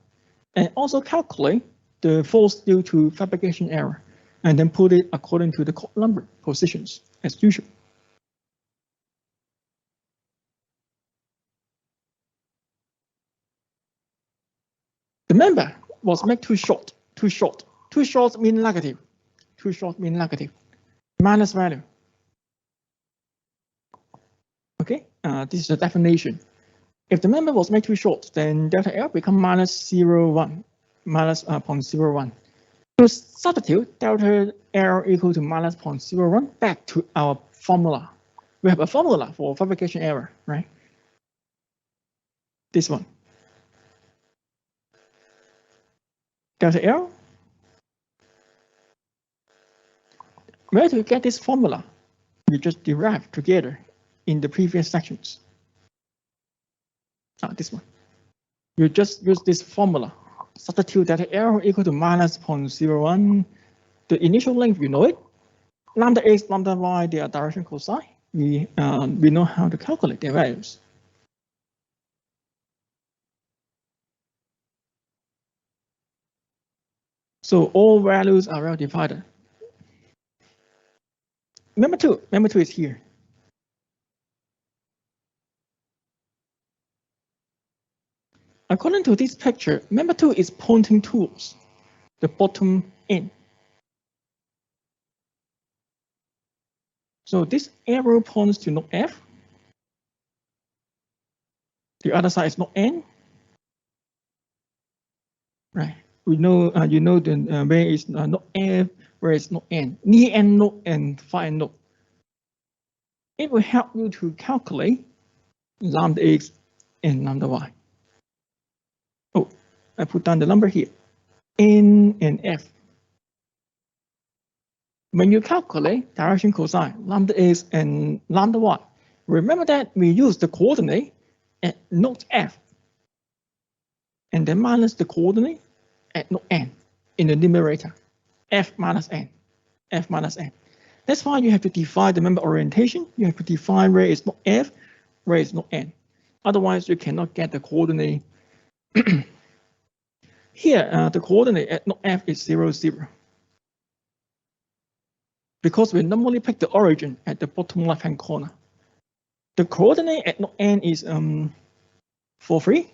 and also calculate the force due to fabrication error, and then put it according to the code number positions, as usual. The member was made too short, too short. Too short mean negative. Too short mean negative. Minus value. Okay, this is the definition. If the member was made too short, then delta L become minus 0.1, minus 0.01. To substitute delta L equal to minus 0.01 back to our formula. We have a formula for fabrication error, right? This one. Delta L. Where do you get this formula? We just derived together in the previous sections. This one. You just use this formula. Substitute delta L equal to minus 0.01. The initial length, you know it. Lambda x, lambda y, they are direction cosine. We know how to calculate their values. So all values are well divided. Member two is here. According to this picture, member 2 is pointing towards the bottom end. So this arrow points to node F. The other side is node N. Right. We know you know the where is node F, where is node N, near end node and far end node. It will help you to calculate lambda x and lambda y. Oh, I put down the number here, N and F. When you calculate direction cosine, lambda x and lambda y, remember that we use the coordinate at node F, and then minus the coordinate at node N in the numerator, F minus N, F minus N. That's why you have to define the member orientation. You have to define where is node F, where is node N. Otherwise, you cannot get the coordinate. Here, the coordinate at node F is 0, 0. Because we normally pick the origin at the bottom left-hand corner. The coordinate at node N is 4, 3.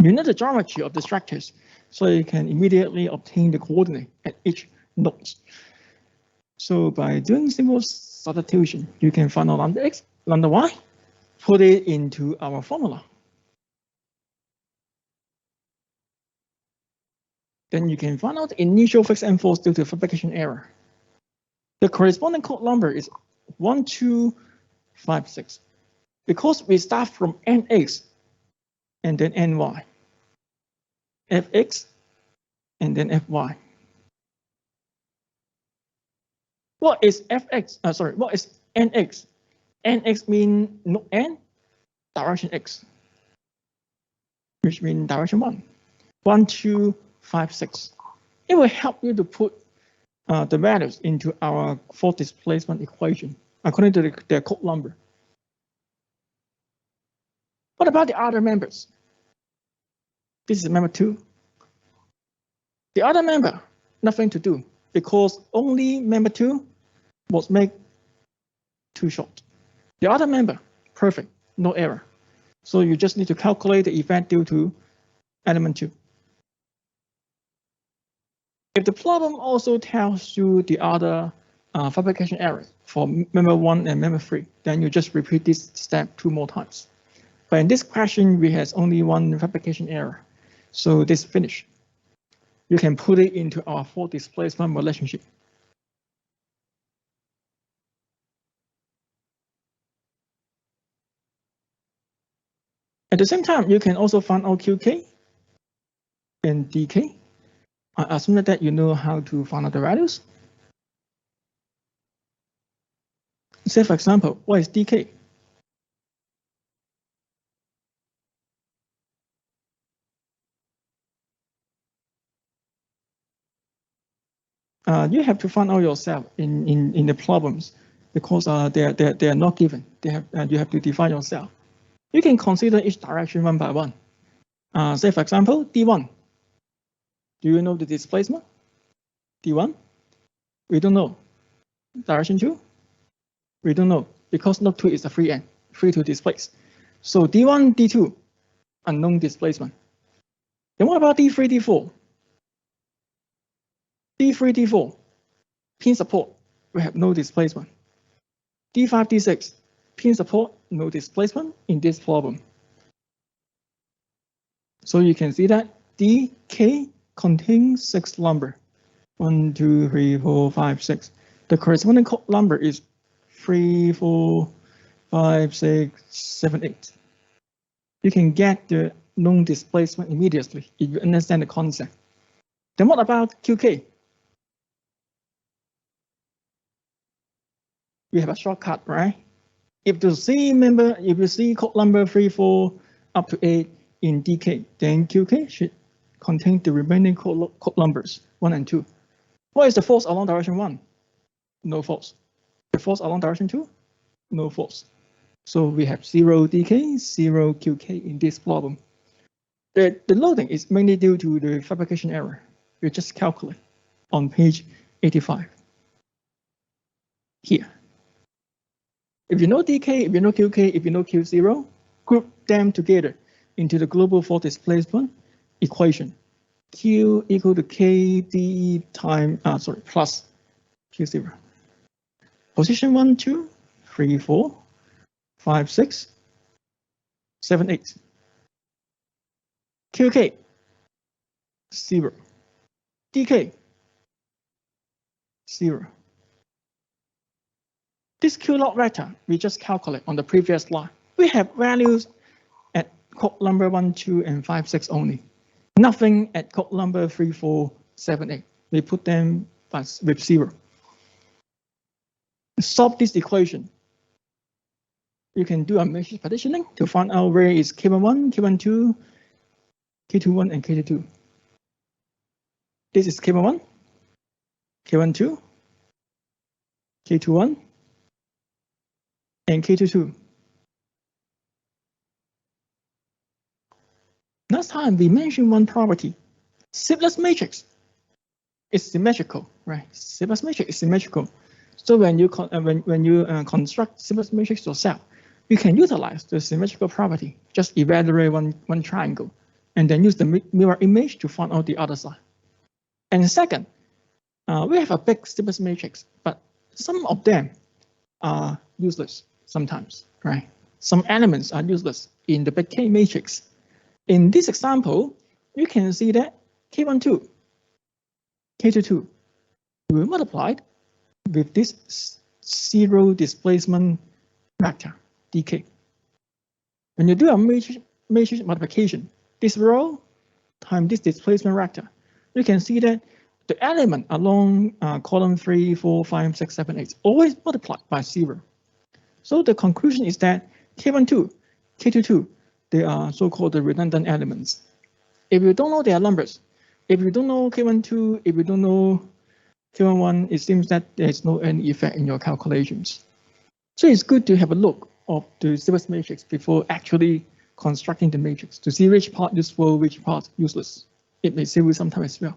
You know the geometry of the structures, so you can immediately obtain the coordinate at each node. So by doing simple substitution, you can find out lambda x, lambda y, put it into our formula. Then you can find out the initial fixed end force due to fabrication error. The corresponding code number is 1256. Because we start from nx and then ny, fx and then fy. What is fx? What is nx? Nx means node n, direction x, which means direction 1. 1256. It will help you to put the values into our force displacement equation according to their code number. What about the other members? This is member 2. The other member, nothing to do, because only member 2 was made too short. The other member, perfect, no error. So you just need to calculate the effect due to element 2. If the problem also tells you the other fabrication error for member 1 and member 3, then you just repeat this step 2 more times. But in this question, we have only one fabrication error. So this finish. You can put it into our fault displacement relationship. At the same time, you can also find out QK and DK. I assume that you know how to find out the values. Say, for example, what is DK? You have to find out yourself in the problems because they are not given. You have to define yourself. You can consider each direction one by one. Say, for example, D1. Do you know the displacement? D1? We don't know. Direction 2? We don't know because node 2 is a free end, free to displace. So D1, D2, unknown displacement. Then what about D3, D4? D3, D4, pin support, we have no displacement. D5, D6, pin support, no displacement in this problem. So you can see that DK contains 6 number. 1, 2, 3, 4, 5, 6. The corresponding code number is 3, 4, 5, 6, 7, 8. You can get the known displacement immediately if you understand the concept. Then what about QK? We have a shortcut, right? If you see code number 3, 4 up to 8 in DK, then QK should contain the remaining code numbers 1 and 2. What is the force along direction 1? No force. The force along direction 2? No force. So we have 0 DK, 0 QK in this problem. The loading is mainly due to the fabrication error. You just calculate on page 85. Here. If you know DK, if you know QK, if you know Q0, group them together into the global fault displacement equation. Q equal to KD plus Q0. Position 1, 2, 3, 4, 5, 6, 7, 8. QK, 0. DK, 0. This Q log vector we just calculate on the previous slide. We have values at code number 1, 2, and 5, 6 only. Nothing at code number 3, 4, 7, 8. We put them with 0. Solve this equation. You can do a matrix partitioning to find out where is K11, K12, K21, and K22. This is K11, K12, K21, and K22. Last time we mentioned one property. Sibelius matrix is symmetrical, right? Sibelius matrix is symmetrical. So when you construct Sibelius matrix yourself, you can utilize the symmetrical property. Just evaluate one triangle, and then use the mirror image to find out the other side. And second, we have a big Sibelius matrix, but some of them are useless sometimes, right? Some elements are useless in the big K matrix. In this example, you can see that K12, K22 will be multiplied with this 0 displacement vector, DK. When you do a matrix multiplication, this row times this displacement vector, you can see that the element along column 3, 4, 5, 6, 7, 8 always multiplied by 0. So the conclusion is that K12, K22, they are so-called redundant elements. If you don't know their numbers, if you don't know K12, if you don't know K11, it seems that there is no any effect in your calculations. So it's good to have a look of the Sibelius matrix before actually constructing the matrix to see which part useful, which part useless. It may save you some time as well.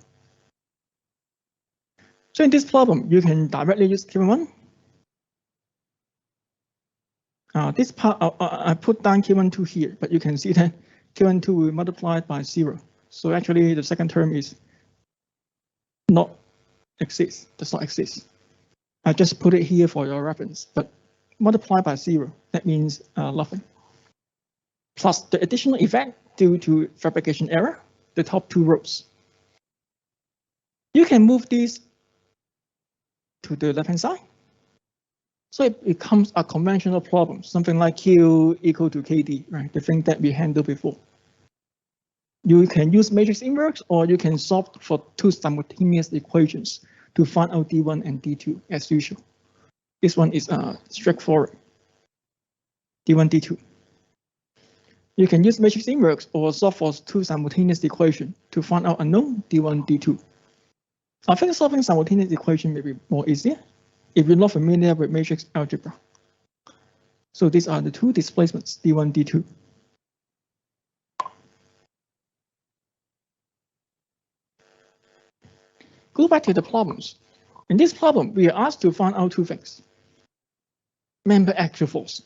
So in this problem, you can directly use K11. This part, I put down K12 here, but you can see that K12 will multiply by 0. So actually, the second term is not exist, does not exist. I just put it here for your reference, but multiply by 0, that means nothing. Plus the additional effect due to fabrication error, the top 2 rows. You can move this to the left-hand side. So it becomes a conventional problem, something like Q equal to KD, right? The thing that we handled before. You can use matrix inverse, or you can solve for 2 simultaneous equations to find out D1 and D2 as usual. This one is straightforward, D1, D2. You can use matrix inverse or solve for 2 simultaneous equations to find out unknown D1, D2. I think solving simultaneous equation may be more easier if you're not familiar with matrix algebra. So these are the 2 displacements, D1, D2. Go back to the problems. In this problem, we are asked to find out 2 things. Member actual force,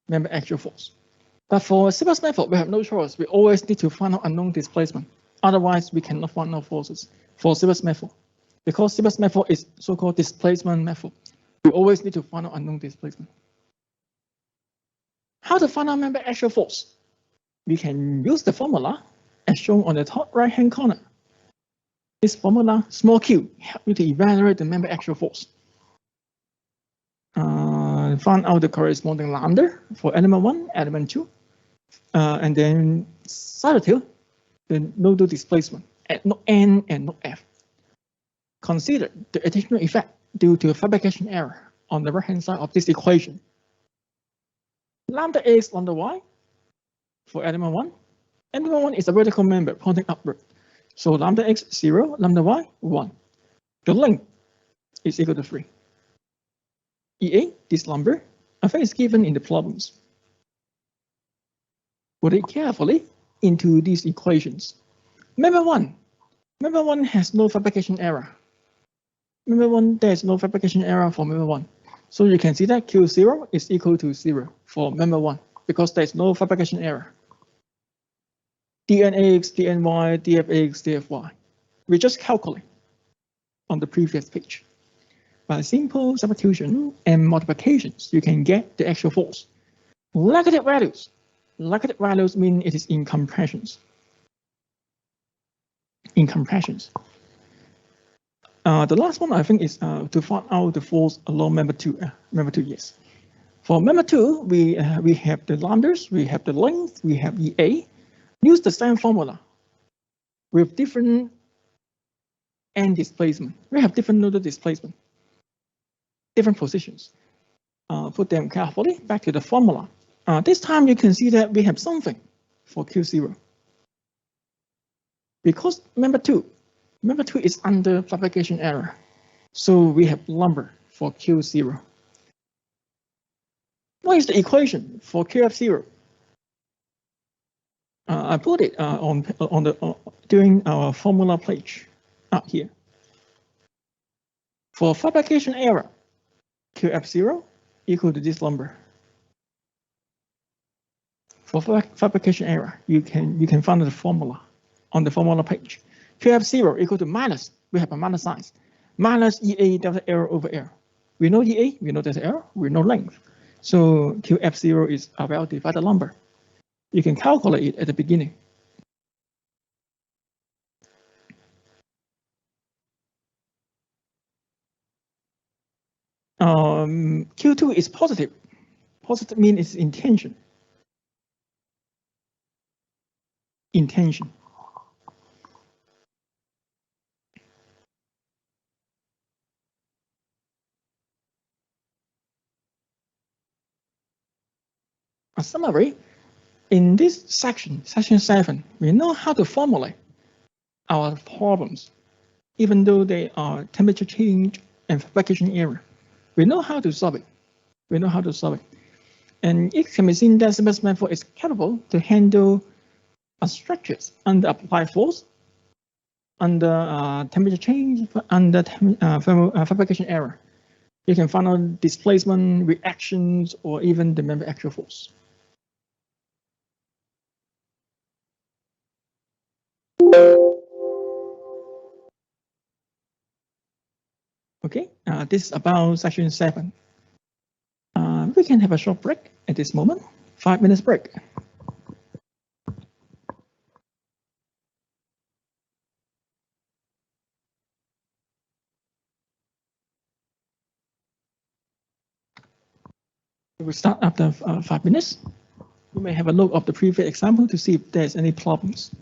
member actual force. But for simplest method, we have no choice. We always need to find out unknown displacement. Otherwise, we cannot find out forces for simplest method. Because simplest method is so-called displacement method. We always need to find out unknown displacement. How to find out member actual force? We can use the formula as shown on the top right-hand corner. This formula, small q, help you to evaluate the member actual force. Find out the corresponding lambda for element 1, element 2, and then substitute the nodal displacement at node n and node f. Consider the additional effect due to fabrication error on the right-hand side of this equation. Lambda x, lambda y for element 1. Element 1 is a vertical member pointing upward. So lambda x 0, lambda y 1. The length is equal to 3. EA, this number, I think is given in the problems. Put it carefully into these equations. Member 1 has no fabrication error. Member 1, there is no fabrication error for member 1. So you can see that Q0 is equal to 0 for member 1 because there is no fabrication error. dnx, dny, dfx, dfy. We just calculate on the previous page. By simple substitution and multiplications, you can get the actual force. Negative values. Negative values mean it is in compressions. In compressions. The last one I think is to find out the force along member 2. Member 2, yes. For member 2, we have the lambdas, we have the length, we have EA. Use the same formula with different end displacement. We have different nodal displacement, different positions. Put them carefully back to the formula. This time you can see that we have something for Q0. Because member 2 is under fabrication error. So we have number for Q0. What is the equation for QF0? I put it during our formula page up here. For fabrication error, QF0 equal to this number. For fabrication error, you can find the formula on the formula page. QF0 equal to minus, we have a minus sign, minus EA delta error over error. We know EA, we know delta error, we know length. So QF0 is a well-divided number. You can calculate it at the beginning. Q2 is positive. Positive means it's intention. Intention. A summary. In this section, section 7, we know how to formulate our problems, even though they are temperature change and fabrication error. We know how to solve it. We know how to solve it. And it can be seen that simplest method is capable to handle structures under applied force, under temperature change, under fabrication error. You can find out displacement, reactions, or even the member actual force. Okay, this is about section 7. We can have a short break at this moment, 5 minutes break. We will start after 5 minutes. You may have a look of the previous example to see if there's any problems.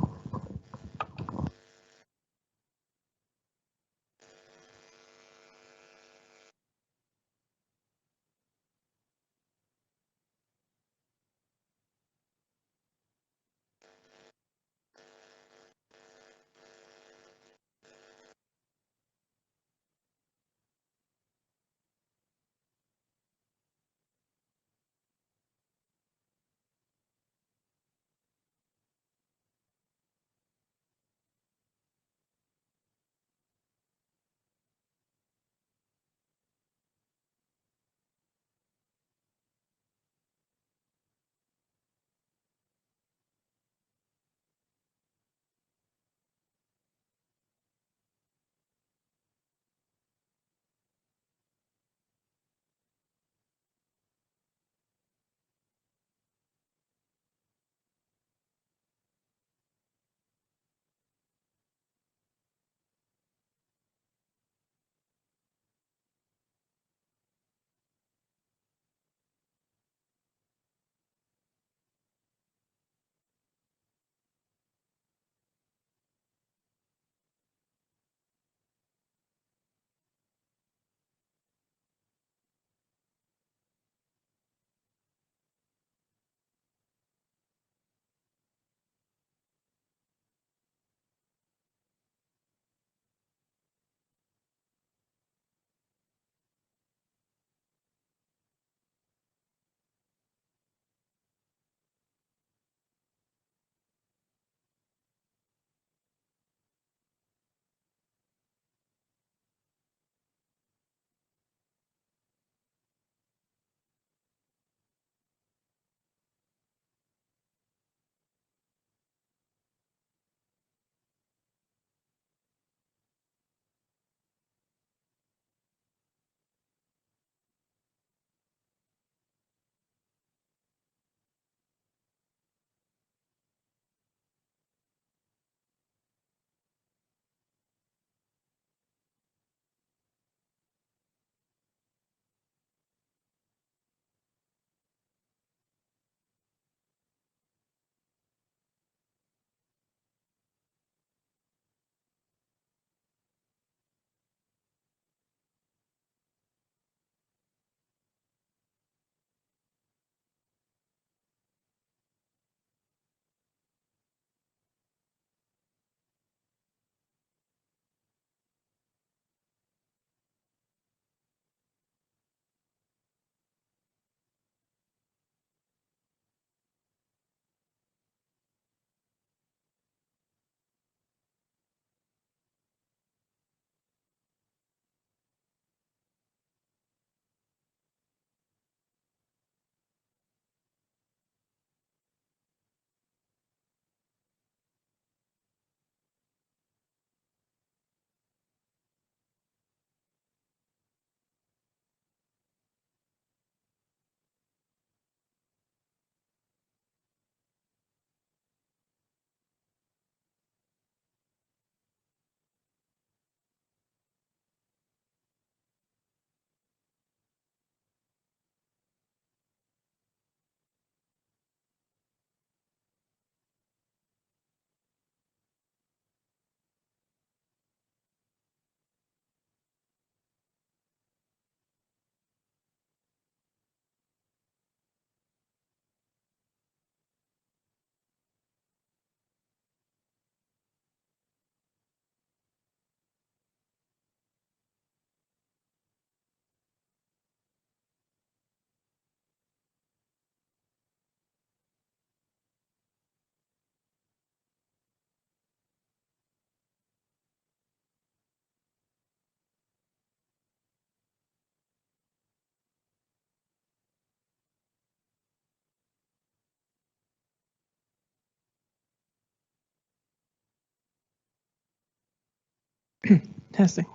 Testing.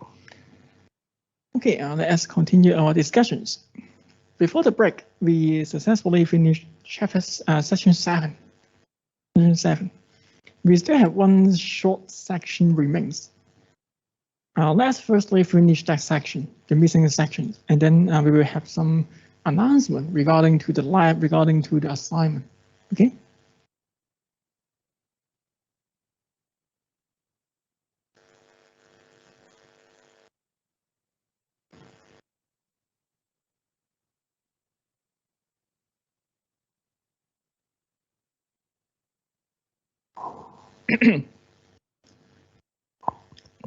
Okay, let's continue our discussions. Before the break, we successfully finished chapter section 7. Section 7. We still have one short section remains. Let's firstly finish that section, the missing sections, and then we will have some announcement regarding to the lab, regarding to the assignment. Okay.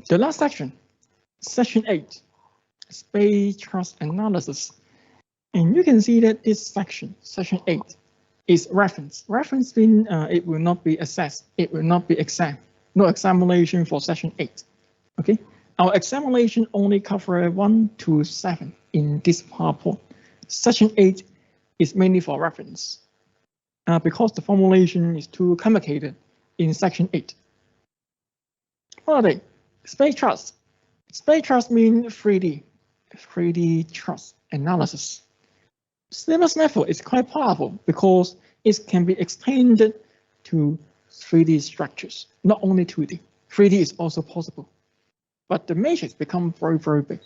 The last section, section 8, space trust analysis. And you can see that this section, section 8, is reference. Reference means it will not be assessed, it will not be examined. No examination for section 8. Okay, our examination only cover 1 to 7 in this PowerPoint. Section 8 is mainly for reference because the formulation is too complicated in section 8. What are they? Space trust. Space trust means 3D trust analysis. Slimmers method is quite powerful because it can be extended to 3D structures, not only 2D. 3D is also possible, but the matrix becomes very, very big.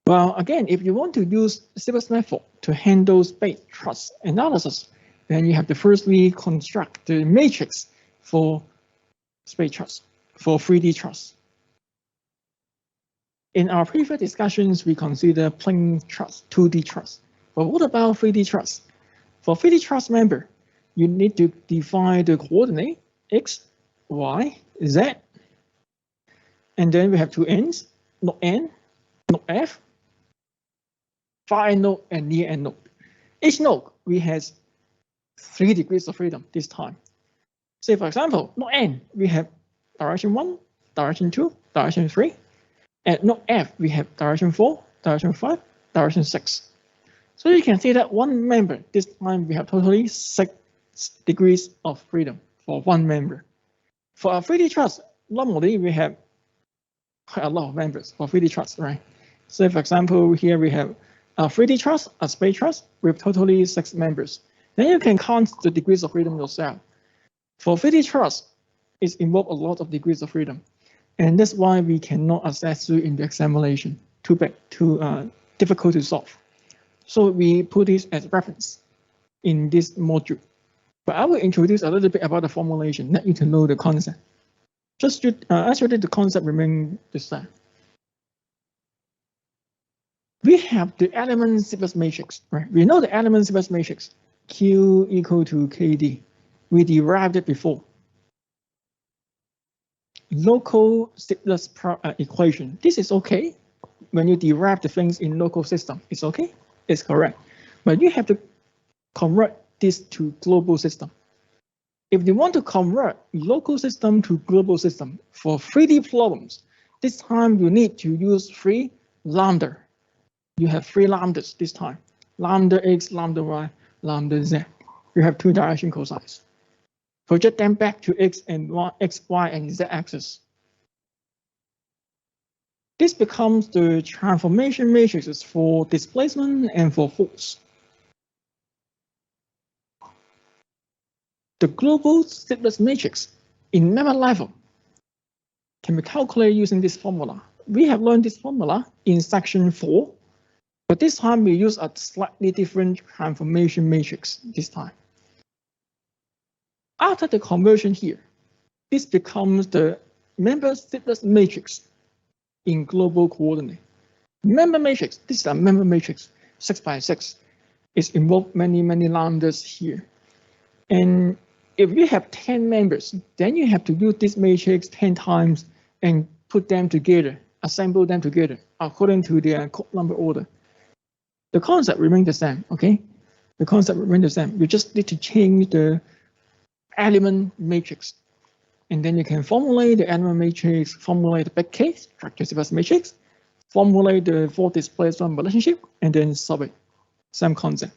Well, again, if you want to use Slimmers method to handle space trust analysis, then you have to firstly construct the matrix for space trust, for 3D trust. In our previous discussions, we consider plane trust, 2D trust. But what about 3D trust? For 3D trust member, you need to define the coordinate x, y, z. And then we have two ends, node n, node f, far end node, and near end node. Each node, we have 3 degrees of freedom this time. Say, for example, node n, we have direction 1, direction 2, direction 3. At node f, we have direction 4, direction 5, direction 6. So you can see that one member, this time we have totally 6 degrees of freedom for one member. For a 3D trust, normally we have quite a lot of members for 3D trust, right? So for example, here we have a 3D trust, a space trust with totally 6 members. Then you can count the degrees of freedom yourself. For 3D trust, it involves a lot of degrees of freedom. And that's why we cannot assess you in the examination. Too big, too difficult to solve. So we put this as reference in this module. But I will introduce a little bit about the formulation, let you to know the concept. Just actually the concept remains the same. We have the element Slimmers matrix, right? We know the element Slimmers matrix, Q equal to KD. We derived it before. Local Slimmers equation. This is okay. When you derive the things in local system, it's okay. It's correct. But you have to convert this to global system. If you want to convert local system to global system for 3D problems, this time you need to use 3 lambda. You have 3 lambdas this time. Lambda x, lambda y, lambda z. You have 2 direction cosines. Project them back to x and y, x, y, and z axis. This becomes the transformation matrices for displacement and for force. The global Slimmers matrix in member level can be calculated using this formula. We have learned this formula in section 4, but this time we use a slightly different transformation matrix this time. After the conversion here, this becomes the member Slimmers matrix in global coordinate. Member matrix, this is a member matrix, 6 by 6. It's involved many lambdas here. And if you have 10 members, then you have to use this matrix 10 times and put them together, assemble them together according to their code number order. The concept remains the same, okay? The concept remains the same. You just need to change the element matrix. And then you can formulate the element matrix, formulate the big case, structure Slimmers matrix, formulate the 4 displacement relationship, and then solve it. Same concept.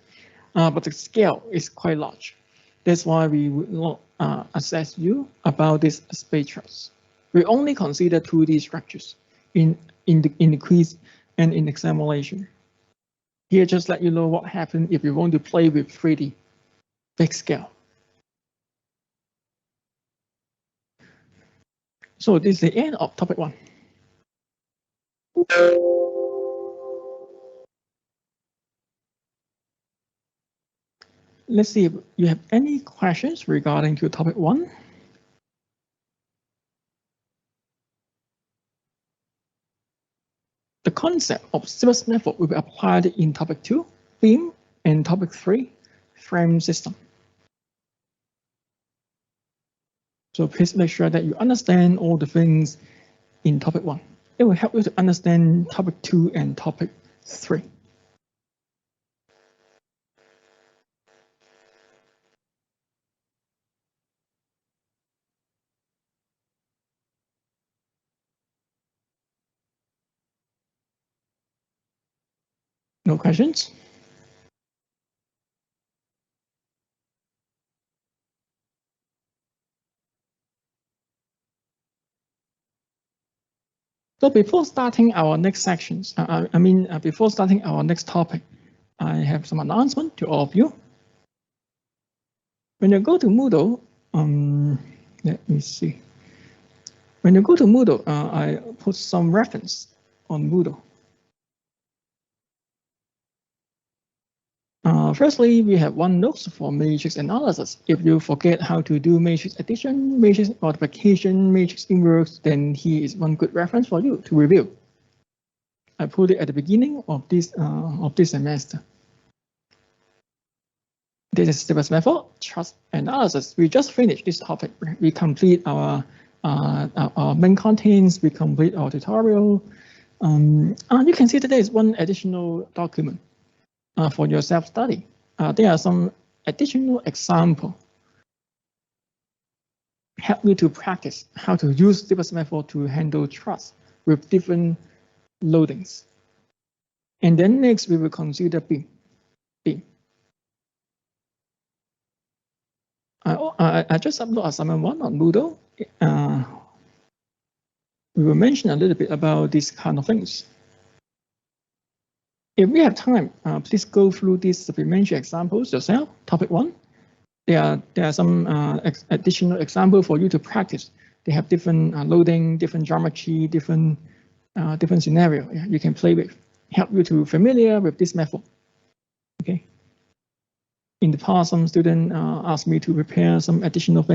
But the scale is quite large. That's why we will not assess you about this space trust. We only consider 2D structures in the quiz and in examination. Here, just let you know what happens if you want to play with 3D big scale. So this is the end of topic 1. Let's see if you have any questions regarding to topic 1. The concept of Sybas method will be applied in topic 2, beam, and topic 3, frame system. So please make sure that you understand all the things in topic 1. It will help you to understand topic 2 and topic 3. No questions? So before starting our next sections, before starting our next topic, I have some announcement to all of you. When you go to Moodle, let me see. When you go to Moodle, I put some reference on Moodle. Firstly, we have one note for matrix analysis. If you forget how to do matrix addition, matrix multiplication, matrix inverse, then here is one good reference for you to review. I put it at the beginning of this semester. This is Sybas method, trust analysis. We just finished this topic. We complete our main contents. We complete our tutorial. You can see that there is one additional document for your self-study. There are some additional examples help you to practice how to use Sybas method to handle trust with different loadings. And then next we will consider beam. I just upload assignment 1 on Moodle. We will mention a little bit about these kind of things. If we have time, please go through these supplementary examples yourself. Topic 1. There are some additional examples for you to practice. They have different loading, different geometry, different scenario. Yeah, you can play with. Help you to familiar with this method. Okay. In the past, some students asked me to prepare some additional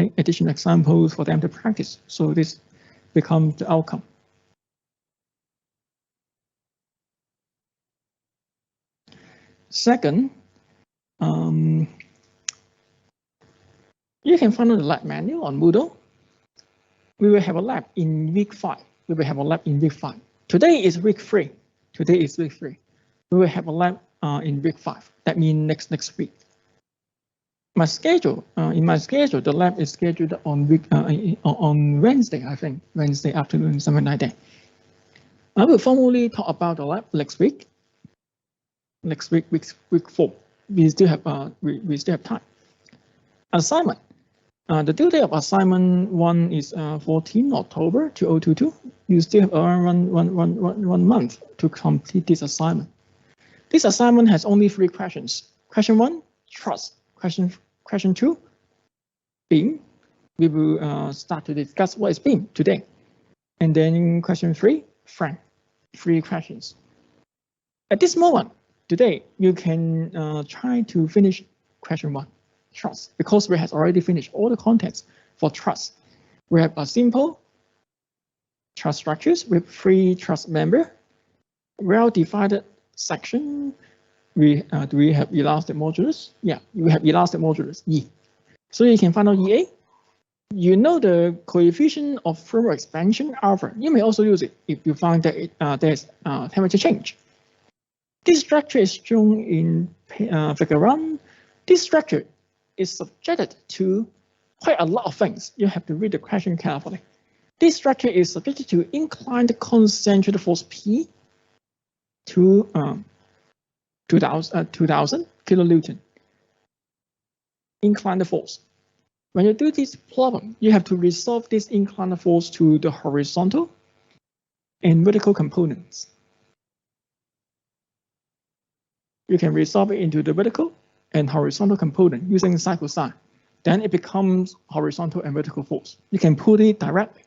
examples for them to practice. So this becomes the outcome. Second, you can find the lab manual on Moodle. We will have a lab in week 5. Today is week 3. We will have a lab in week 5. That means next week. In my schedule, the lab is scheduled on Wednesday, I think, Wednesday afternoon, something like that. I will formally talk about the lab next week. Week 4. We still have time. Assignment. The due date of assignment 1 is 14 October 2022. You still have around one month to complete this assignment. This assignment has only 3 questions. Question 1, trust. Question 2, beam. We will start to discuss what is beam today. And then question 3, frame. 3 questions. At this moment, today, you can try to finish question 1, trust, because we have already finished all the contents for trust. We have a simple trust structures with 3 trust member, well-divided section. Do we have elastic modulus? Yeah, we have elastic modulus, E. So you can find out EA. You know the coefficient of thermal expansion, alpha. You may also use it if you find that there's temperature change. This structure is shown in figure 1. This structure is subjected to quite a lot of things. You have to read the question carefully. This structure is subjected to inclined concentrated force P to 2000 kilonewton. Inclined force. When you do this problem, you have to resolve this inclined force to the horizontal and vertical components. You can resolve it into the vertical and horizontal component using sine cosine. Then it becomes horizontal and vertical force. You can put it directly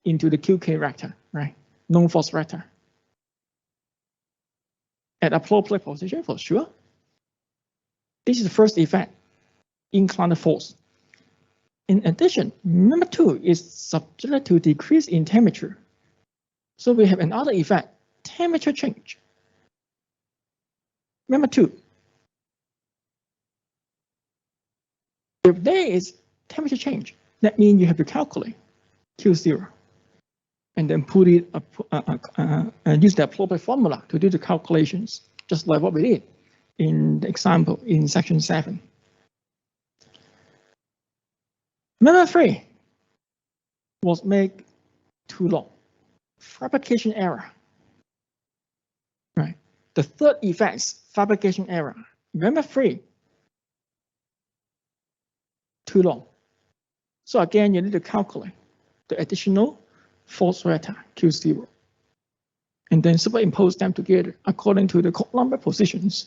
into the QK vector, right? Known force vector. At appropriate position for sure. This is the first effect, inclined force. In addition, number 2 is subject to decrease in temperature. So we have another effect, temperature change. Number 2, if there is temperature change, that means you have to calculate Q0 and then put it and use the appropriate formula to do the calculations, just like what we did in the example in section 7. Number 3 was made too long. Fabrication error. Right. The third effect is fabrication error. Number 3, too long. So again, you need to calculate the additional force vector Q0 and then superimpose them together according to the Coulomb positions.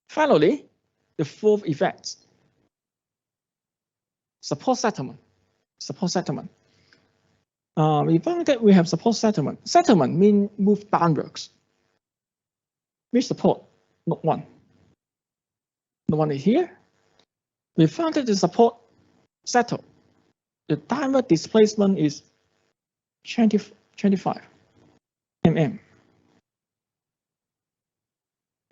Finally, the fourth effect, support settlement. Support settlement. We found that we have support settlement. Settlement means move downwards. Which support? Not one. The one is here. We found that the support settle. The downward displacement is 25 mm.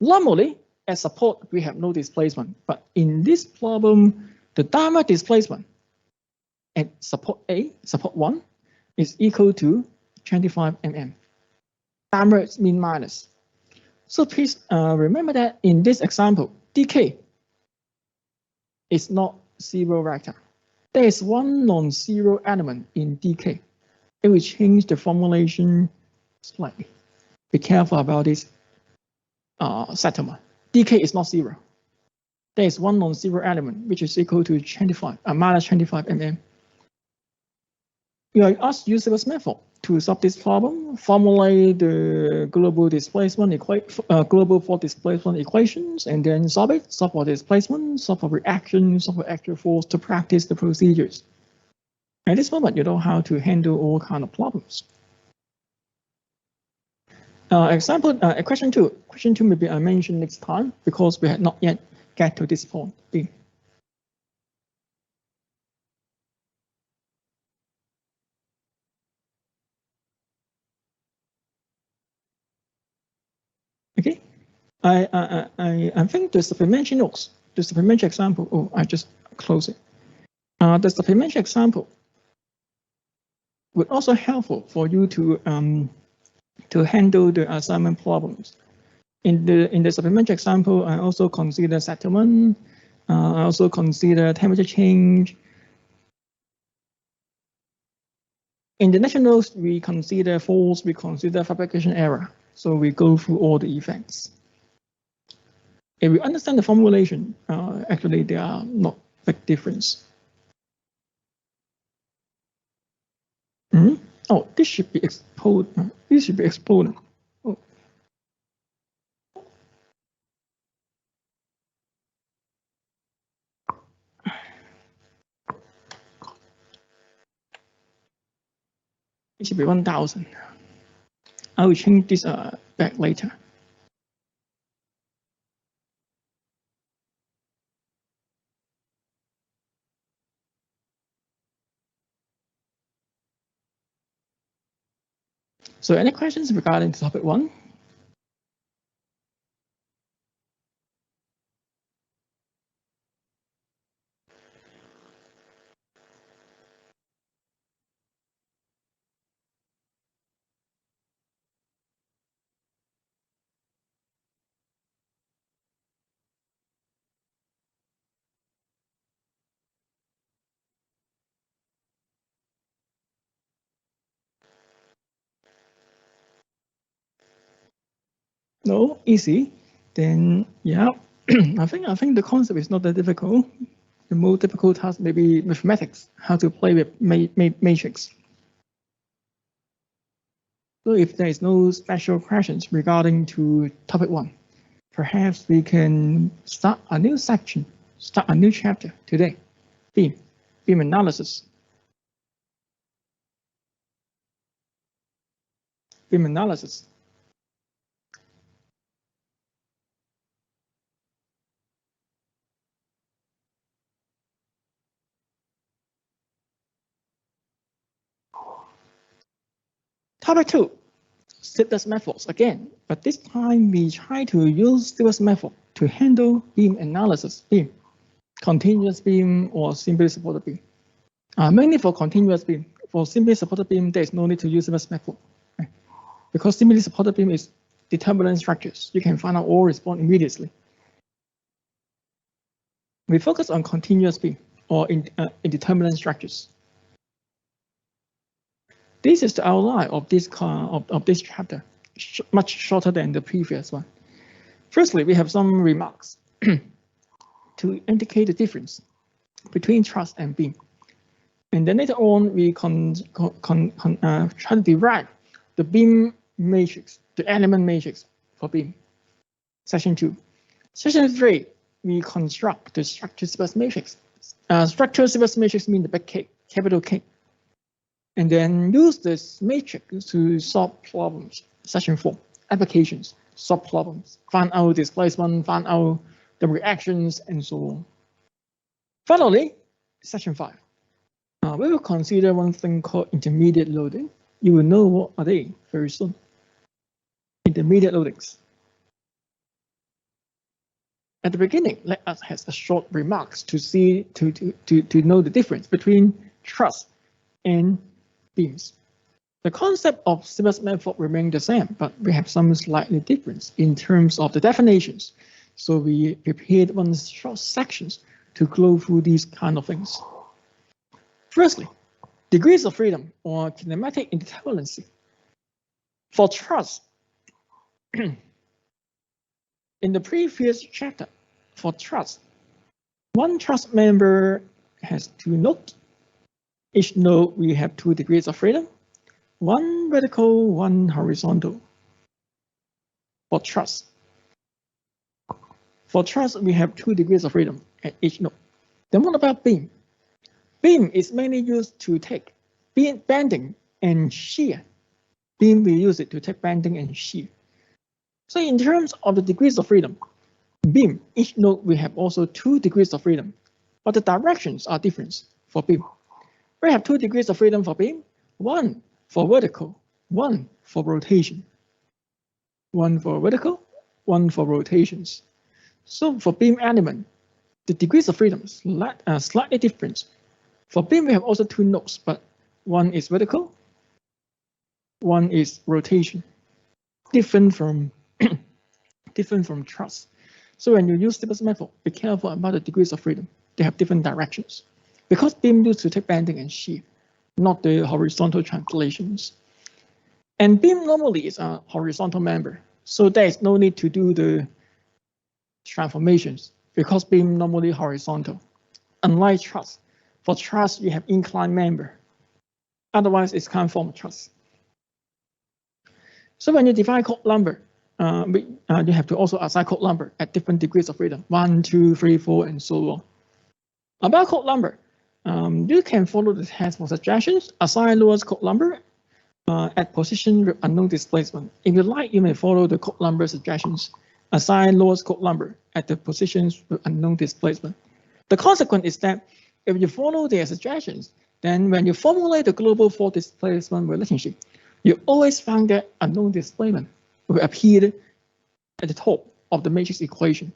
Normally, at support, we have no displacement, but in this problem, the downward displacement at support A, support 1, is equal to 25 mm. Downward means minus. So please remember that in this example, dk is not zero vector. There is one non-zero element in dk. It will change the formulation slightly. Be careful about this settlement. dk is not zero. There is one non-zero element which is equal to minus 25 mm. You are asked to use this method to solve this problem, formulate the global displacement global force displacement equations, and then solve it. Solve for displacement, solve for reaction, solve for actual force to practice the procedures. At this moment, you know how to handle all kind of problems. Question 2. Question 2 maybe I mention next time because we had not yet get to this point. Okay. I think the supplementary notes, the supplementary example. Oh, I just close it. The supplementary example would also helpful for you to handle the assignment problems. In the supplementary example, I also consider settlement. I also consider temperature change. In the nationals, we consider force, we consider fabrication error. So we go through all the effects. If we understand the formulation, actually there are not big difference. Oh, this should be exploded. This should be exploded. Oh. It should be 1000. I will change this back later. So any questions regarding topic 1? No, easy. Then yeah, I think the concept is not that difficult. The most difficult task may be mathematics, how to play with matrix. So if there is no special questions regarding to topic 1, perhaps we can start a new section, start a new chapter today. Beam analysis. Beam analysis. Topic 2, Stipless methods again, but this time we try to use Stipless method to handle beam analysis. Beam, continuous beam or simply supported beam. Mainly for continuous beam. For simply supported beam, there is no need to use Stipless method, right? Because simply supported beam is determinant structures. You can find out all response immediately. We focus on continuous beam or indeterminate structures. This is the outline of this chapter, much shorter than the previous one. Firstly, we have some remarks to indicate the difference between truss and beam. And then later on, we try to derive the beam matrix, the element matrix for beam. Section 2. Section 3, we construct the structure space matrix. Structure space matrix means the big K, capital K. And then use this matrix to solve problems. Section 4, applications, solve problems, find out displacement, find out the reactions, and so on. Finally, section 5. We will consider one thing called intermediate loading. You will know what are they very soon. Intermediate loadings. At the beginning, let us have a short remarks to see to know the difference between truss and beams. The concept of Stipless method remains the same, but we have some slightly difference in terms of the definitions. So we prepared one short sections to go through these kind of things. Firstly, degrees of freedom or kinematic indeterminacy. For truss, in the previous chapter, for truss, one truss member has 2 nodes. Each node we have 2 degrees of freedom, 1 vertical, 1 horizontal. For truss, we have 2 degrees of freedom at each node. Then what about beam? Beam is mainly used to take bending and shear. Beam, we use it to take bending and shear. So in terms of the degrees of freedom, beam, each node we have also 2 degrees of freedom, but the directions are different for beam. We have 2 degrees of freedom for beam, 1 for vertical, 1 for rotation. 1 for vertical, 1 for rotations. So for beam element, the degrees of freedom is slightly different. For beam, we have also 2 nodes, but 1 is vertical, 1 is rotation, different from truss. So when you use Stipless method, be careful about the degrees of freedom. They have different directions. Because beam used to take bending and shear, not the horizontal translations. And beam normally is a horizontal member, so there is no need to do the transformations because beam normally horizontal. Unlike truss, for truss you have inclined member, otherwise it can't form a truss. So when you define chord number, you have to also assign chord number at different degrees of freedom, 1, 2, 3, 4, and so on. About chord number, you can follow the test for suggestions. Assign lowest chord number at position with unknown displacement. If you like, you may follow the chord number suggestions. Assign lowest chord number at the positions with unknown displacement. The consequence is that if you follow their suggestions, then when you formulate the global force displacement relationship, you always find that unknown displacement will appear at the top of the matrix equation.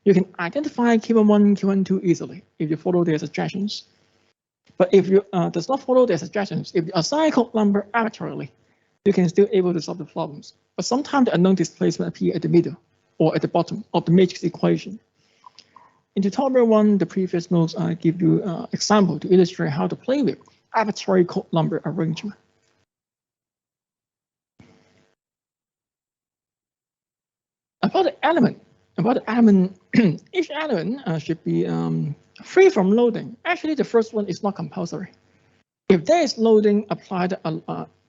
You can identify K11, K12 easily if you follow their suggestions. But if you does not follow their suggestions, if you assign chord number arbitrarily, you can still able to solve the problems. But sometimes the unknown displacement appear at the middle or at the bottom of the matrix equation. In tutorial 1, the previous notes, I give you an example to illustrate how to play with arbitrary chord number arrangement. About the element, about the element, each element should be free from loading. Actually, the first one is not compulsory. If there is loading applied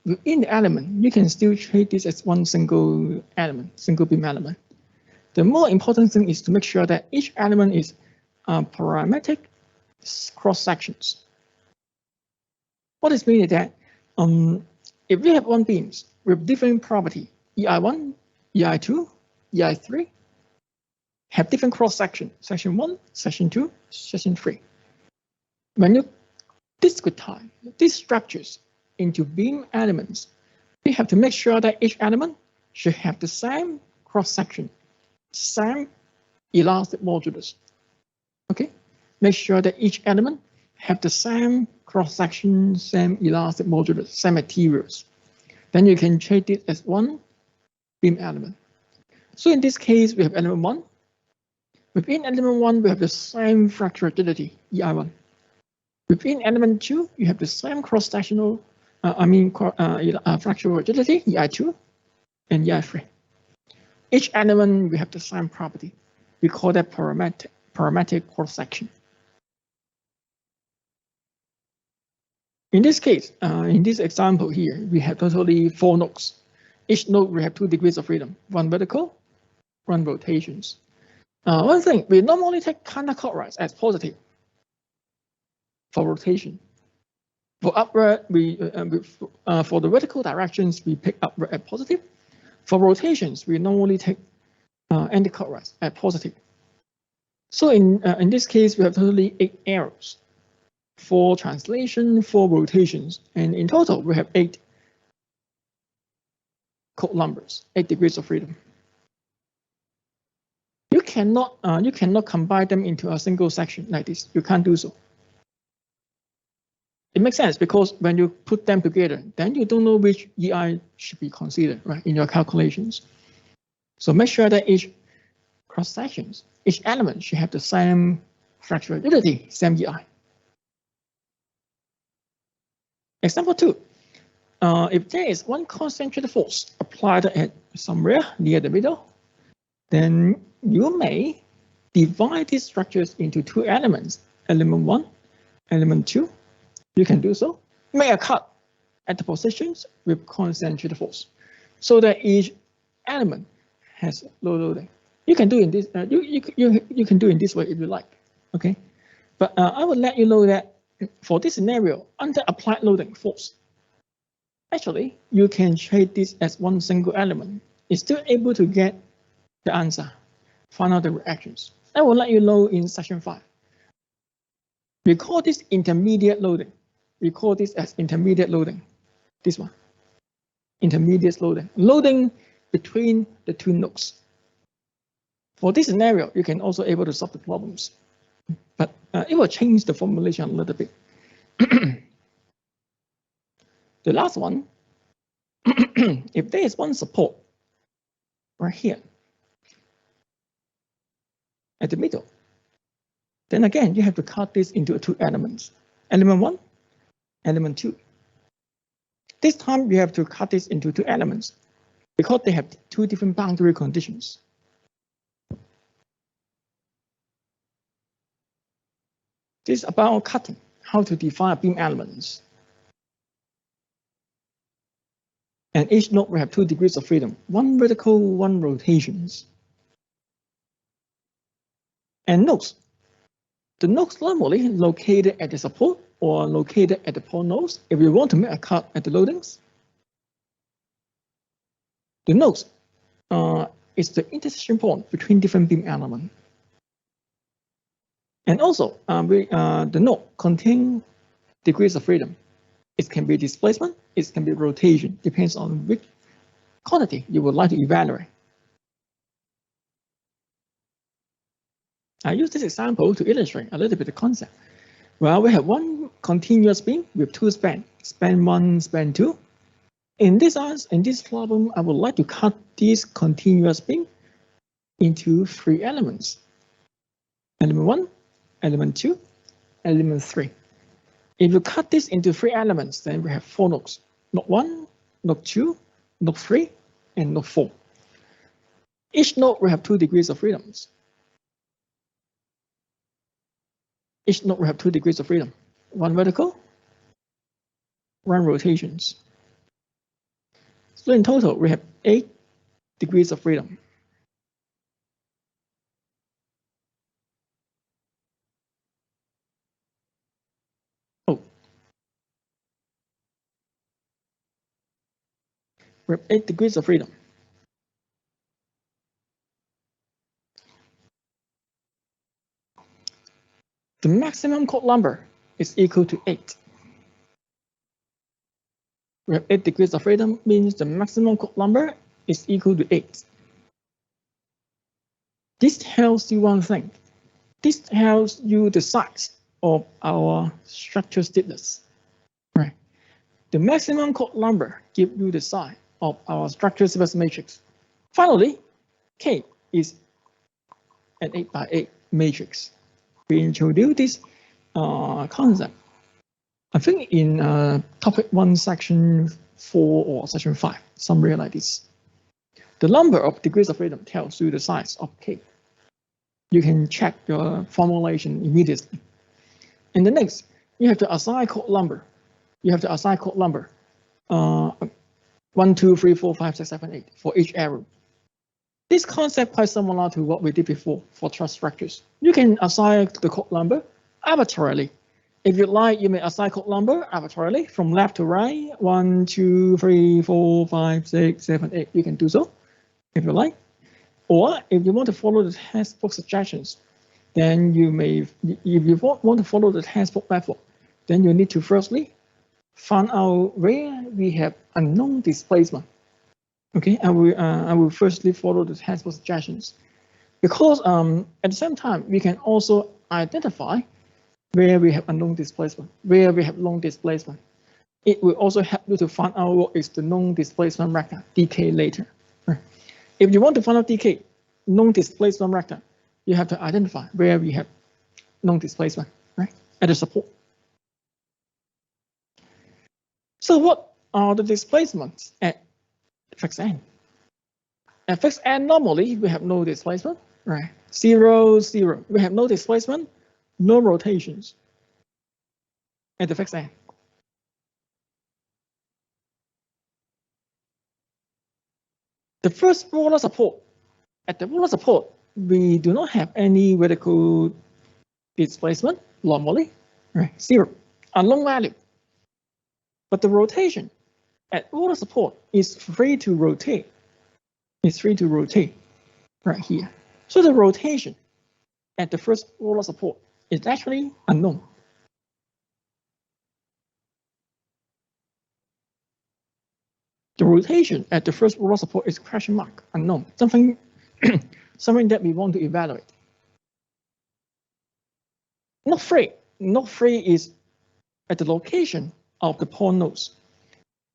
within the element, you can still treat this as one single element, single beam element. The more important thing is to make sure that each element is parametric cross sections. What is meaning that if we have one beams with different property, EI1, EI2, EI3, have different cross section, section 1, section 2, section 3. When you discretize these structures into beam elements, we have to make sure that each element should have the same cross section, same elastic modulus. Okay, make sure that each element have the same cross section, same elastic modulus, same materials. Then you can treat it as one beam element. So in this case, we have element 1. Within element 1, we have the same fracture rigidity, EI1. Within element 2, you have the same cross-sectional, fracture rigidity, EI2, and EI3. Each element, we have the same property. We call that parametric cross-section. In this case, in this example here, we have totally 4 nodes. Each node will have 2 degrees of freedom, one vertical, one rotations. One thing, we normally take counterclockwise as positive for rotation. For upward, for the vertical directions, we pick upward as positive. For rotations, we normally take anti-clockwise as positive. So in this case, we have totally 8 arrows. 4 translation, 4 rotations, and in total, we have 8 code numbers, 8 degrees of freedom. You cannot combine them into a single section like this. You can't do so. It makes sense because when you put them together, then you don't know which EI should be considered, right, in your calculations. So make sure that each cross sections, each element should have the same fracture rigidity, same EI. Example 2. If there is one concentrated force applied at somewhere near the middle, then you may divide these structures into 2 elements, element 1, element 2. You can do so. Make a cut at the positions with concentrated force, so that each element has low loading. You can do in this. You can do in this way if you like. Okay, but I will let you know that for this scenario, under applied loading force, actually you can treat this as one single element. It's still able to get the answer, find out the reactions. I will let you know in section 5. We call this intermediate loading. We call this as intermediate loading. This one, intermediate loading. Loading between the 2 nodes. For this scenario, you can also able to solve the problems, but it will change the formulation a little bit. The last one, if there is one support right here at the middle, then again, you have to cut this into 2 elements, element 1, element 2. This time you have to cut this into 2 elements because they have 2 different boundary conditions. This is about cutting, how to define beam elements. And each node will have 2 degrees of freedom, one vertical, one rotations. And nodes. The nodes normally located at the support or located at the pole nodes if you want to make a cut at the loadings. The nodes is the intersection point between different beam elements. And also, the node contain degrees of freedom. It can be displacement, it can be rotation, depends on which quantity you would like to evaluate. I use this example to illustrate a little bit the concept. Well, we have one continuous beam with 2 spans, span 1, span 2. In this problem, I would like to cut this continuous beam into 3 elements. Element 1, element 2, element 3. If you cut this into 3 elements, then we have 4 nodes. Node 1, node 2, node 3, and node 4. Each node will have 2 degrees of freedoms. Each node will have 2 degrees of freedom. 1 vertical, 1 rotations. So in total, we have 8 degrees of freedom. Oh. We have 8 degrees of freedom. The maximum code number is equal to 8. We have 8 degrees of freedom means the maximum code number is equal to 8. This tells you one thing. This tells you the size of our structure stiffness. Right. The maximum code number gives you the size of our structure stiffness matrix. Finally, K is an 8 by 8 matrix. We introduced this concept, I think in topic 1, section 4 or section 5, somewhere like this. The number of degrees of freedom tells you the size of K. You can check your formulation immediately. And the next, you have to assign code number. You have to assign code number 1, 2, 3, 4, 5, 6, 7, 8 for each arrow. This concept quite similar to what we did before for truss structures. You can assign the code number arbitrarily. If you like, you may assign code number arbitrarily from left to right. 1, 2, 3, 4, 5, 6, 7, 8. You can do so if you like. Or if you want to follow the textbook suggestions, then you may, if you want to follow the textbook method, then you need to firstly find out where we have unknown displacement. Okay, I will firstly follow the textbook suggestions, because at the same time we can also identify where we have unknown displacement, where we have known displacement. It will also help you to find out what is the known displacement vector, dk, later. If you want to find out dk, known displacement vector, you have to identify where we have known displacement, right, at the support. So what are the displacements at fixed end? At fixed end, normally we have no displacement, right? 0, 0. We have no displacement, no rotations at the fixed end. The first roller support, at the roller support, we do not have any vertical displacement normally, right? 0, unknown value. But the rotation at roller support is free to rotate. It's free to rotate right here. So the rotation at the first roller support is actually unknown. The rotation at the first roller support is question mark, unknown, something that we want to evaluate. Not free is at the location of the point nodes.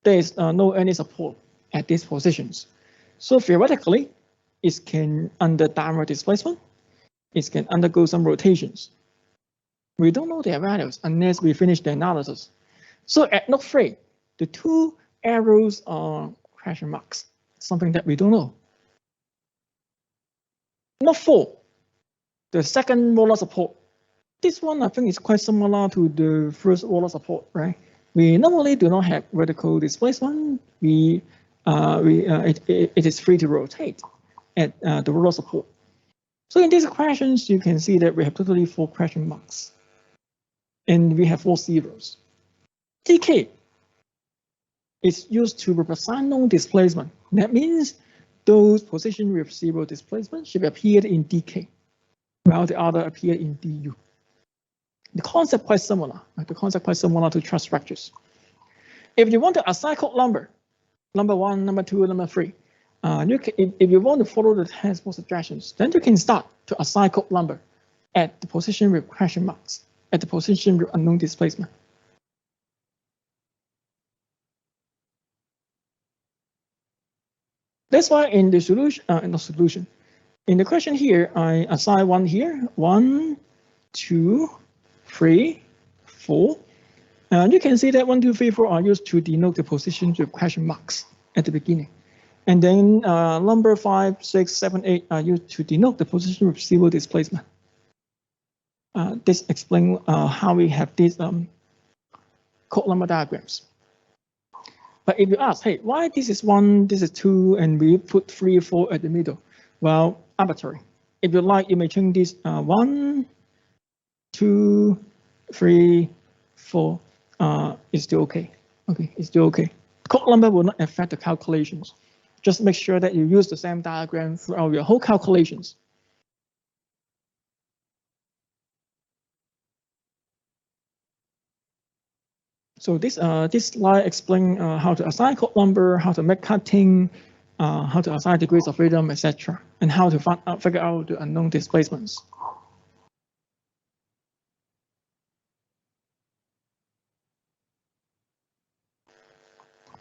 There is no any support at these positions. So theoretically, it can under downward displacement, it can undergo some rotations. We don't know their values unless we finish the analysis. So at node 3, the 2 arrows are question marks, something that we don't know. Node 4, the second roller support. This one I think is quite similar to the first roller support, right? We normally do not have vertical displacement. It is free to rotate at the roller support. So in these questions, you can see that we have totally 4 question marks, and we have 4 zeros. dk is used to represent known displacement. That means those positions with 0 displacement should appear in dk, while the other appear in du. The concept quite similar. The concept quite similar to truss structures. If you want to assign code number 1, number 2, number 3, if you want to follow the textbook suggestions, then you can start to assign code number at the position with question marks, at the position with unknown displacement. That's why in the solution, in the question here, I assign 1 here, 1, 2, 3, 4. You can see that 1, 2, 3, 4 are used to denote the positions with question marks at the beginning. And then number 5, 6, 7, 8 are used to denote the position of zero displacement. This explains how we have these code number diagrams. But if you ask, hey, why this is 1, this is 2, and we put 3, 4 at the middle? Well, arbitrary. If you like, you may change this 1, 2, 3, 4. It's still okay. Okay, it's still okay. Code number will not affect the calculations. Just make sure that you use the same diagram throughout your whole calculations. So this slide explains how to assign code number, how to make cutting, how to assign degrees of freedom, etc., and how to figure out the unknown displacements.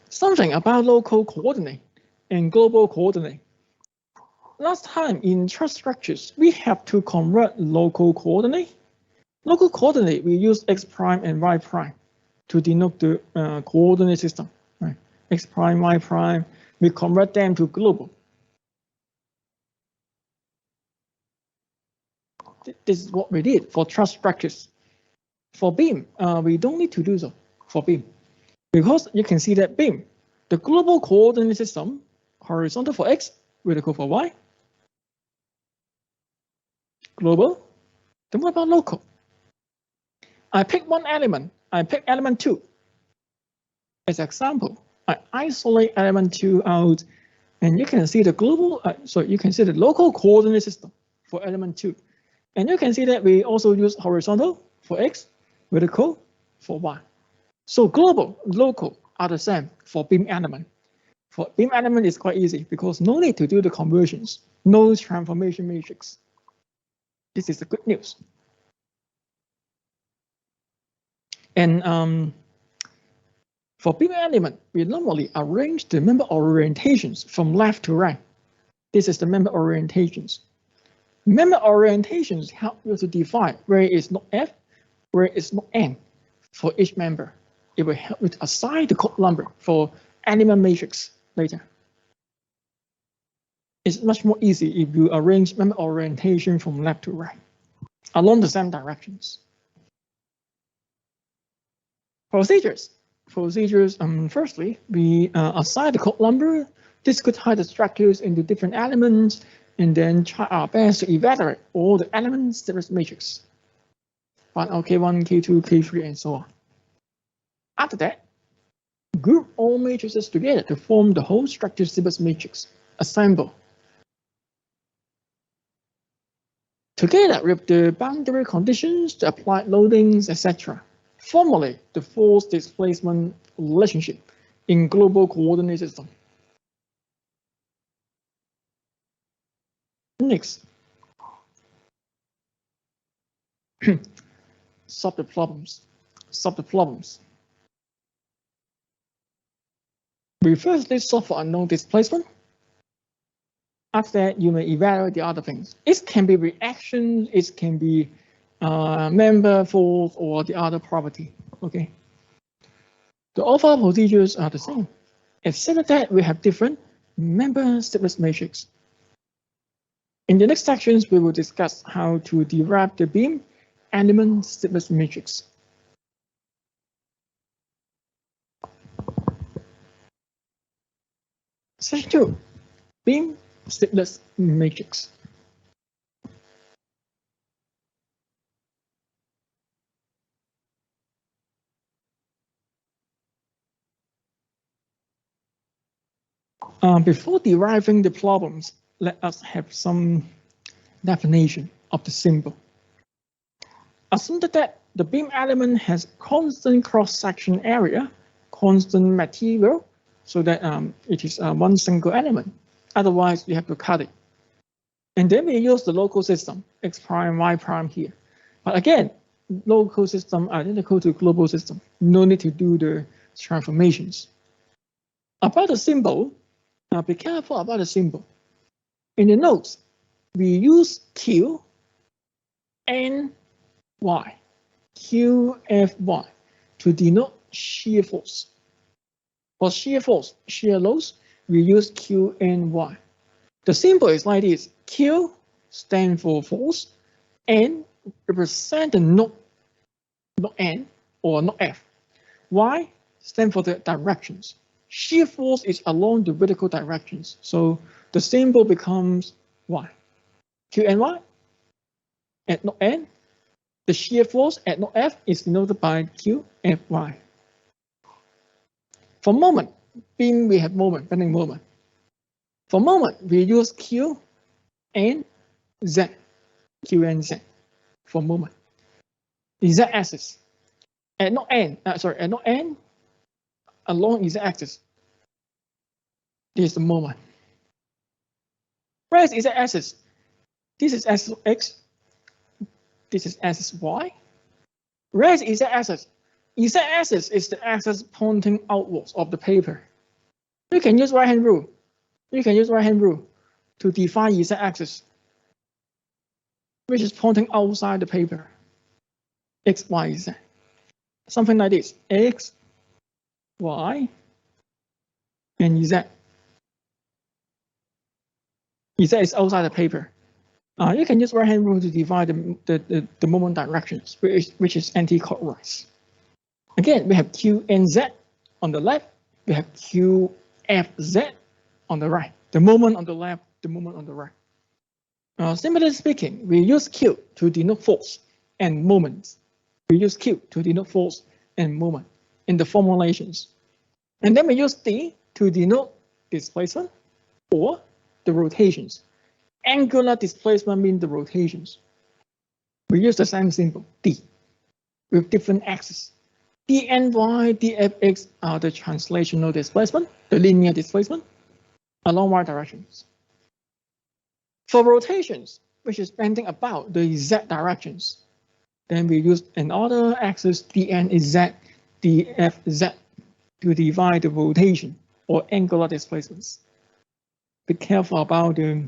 Something about local coordinate and global coordinate. Last time in trust structures, we have to convert local coordinate. Local coordinate, we use x prime and y prime to denote the coordinate system. Right? X prime, y prime, we convert them to global. This is what we did for trust structures. For beam, we don't need to do so for beam, because you can see that beam, the global coordinate system, horizontal for x, vertical for y. Global. Then what about local? I pick one element. I pick element 2. As an example, I isolate element 2 out, and you can see the global. So you can see the local coordinate system for element 2, and you can see that we also use horizontal for x, vertical for y. So global, local are the same for beam element. For beam element, it's quite easy because no need to do the conversions, no transformation matrix. This is the good news. And for beam element, we normally arrange the member orientations from left to right. This is the member orientations. Member orientations help you to define where it's not F, where it's not N for each member. It will help you to assign the code number for element matrix later. It's much more easy if you arrange member orientation from left to right along the same directions. Procedures. Firstly, we assign the code number, discretize the structures into different elements, and then try our best to evaluate all the elements series matrix. K1, K2, K3, and so on. After that, group all matrices together to form the whole structure series matrix. Assemble. Together with the boundary conditions, the applied loadings, etc. Formulate the force displacement relationship in global coordinate system. Next, solve the problems. We firstly solve for unknown displacement. After that, you may evaluate the other things. It can be reaction, it can be member force or the other property. Okay. The overall procedures are the same, except that we have different member stiffness matrix. In the next sections, we will discuss how to derive the beam element stiffness matrix. Section 2, beam stiffness matrix. Before deriving the problems, let us have some definition of the symbol. Assume that the beam element has constant cross-section area, constant material, so that it is one single element. Otherwise, you have to cut it. And then we use the local system, x prime, y prime here. But again, local system identical to global system. No need to do the transformations. About the symbol, be careful about the symbol. In the notes, we use Q and Y, QFY, to denote shear force. For shear force, shear loads, we use Q and Y. The symbol is like this. Q stands for force, N represent the node N or node F. Y stands for the directions. Shear force is along the vertical directions. So the symbol becomes Y. Q and Y at node N. The shear force at node F is denoted by Q and Y. For moment, beam we have moment, bending moment. For moment, we use Q and Z. Q and Z for moment. The Z axis. At node N, at node N, along Z axis. This is the moment. Where is Z axis? This is axis X. This is axis Y. Where is Z axis? Z axis is the axis pointing outwards of the paper. You can use right hand rule. You can use right hand rule to define Z axis, which is pointing outside the paper. X, Y, Z. Something like this. X, Y, and Z. Z is outside the paper. You can use right hand rule to divide the moment directions, which is anti-clockwise. Again, we have Q and Z on the left. We have Q, F, Z on the right. The moment on the left, the moment on the right. Simply speaking, we use Q to denote force and moments. We use Q to denote force and moment in the formulations. And then we use D to denote displacement or the rotations. Angular displacement means the rotations. We use the same symbol, D, with different axes. dNy, dfx are the translational displacement, the linear displacement, along y directions. For rotations, which is bending about the z directions, then we use another axis, dn is z, dfz, to divide the rotation or angular displacements. Be careful about the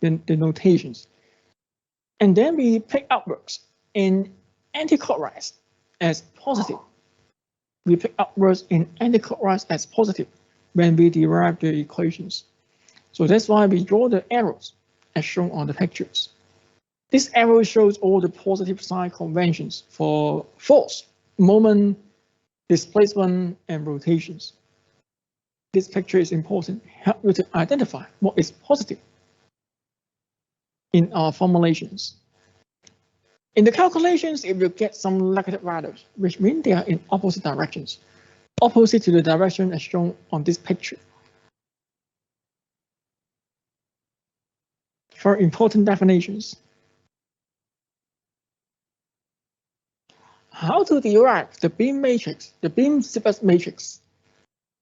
notations. And then we pick upwards in anti-clockwise as positive. We pick upwards in anti-clockwise as positive when we derive the equations. So that's why we draw the arrows as shown on the pictures. This arrow shows all the positive sign conventions for force, moment, displacement, and rotations. This picture is important, help you to identify what is positive in our formulations. In the calculations, if you get some negative values, which means they are in opposite directions, opposite to the direction as shown on this picture. For important definitions. How to derive the beam matrix, the beam stiffness matrix?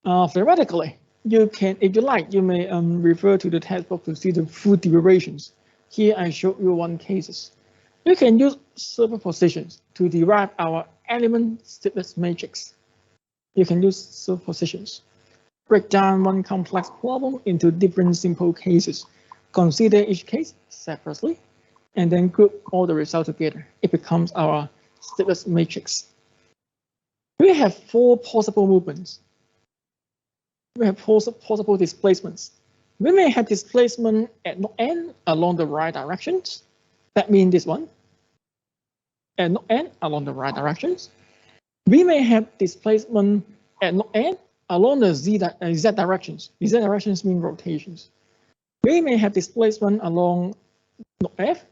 Theoretically, you can, if you like, you may refer to the textbook to see the full derivations. Here I show you one cases. You can use superpositions to derive our element stiffness matrix. You can use superpositions. Break down one complex problem into different simple cases. Consider each case separately, and then group all the results together. It becomes our stiffness matrix. We have four possible movements. We have possible displacements. We may have displacement at node N along the right directions. That means this one. At node N along the right directions. We may have displacement at node N along the Z directions. The Z directions mean rotations. We may have displacement along node F,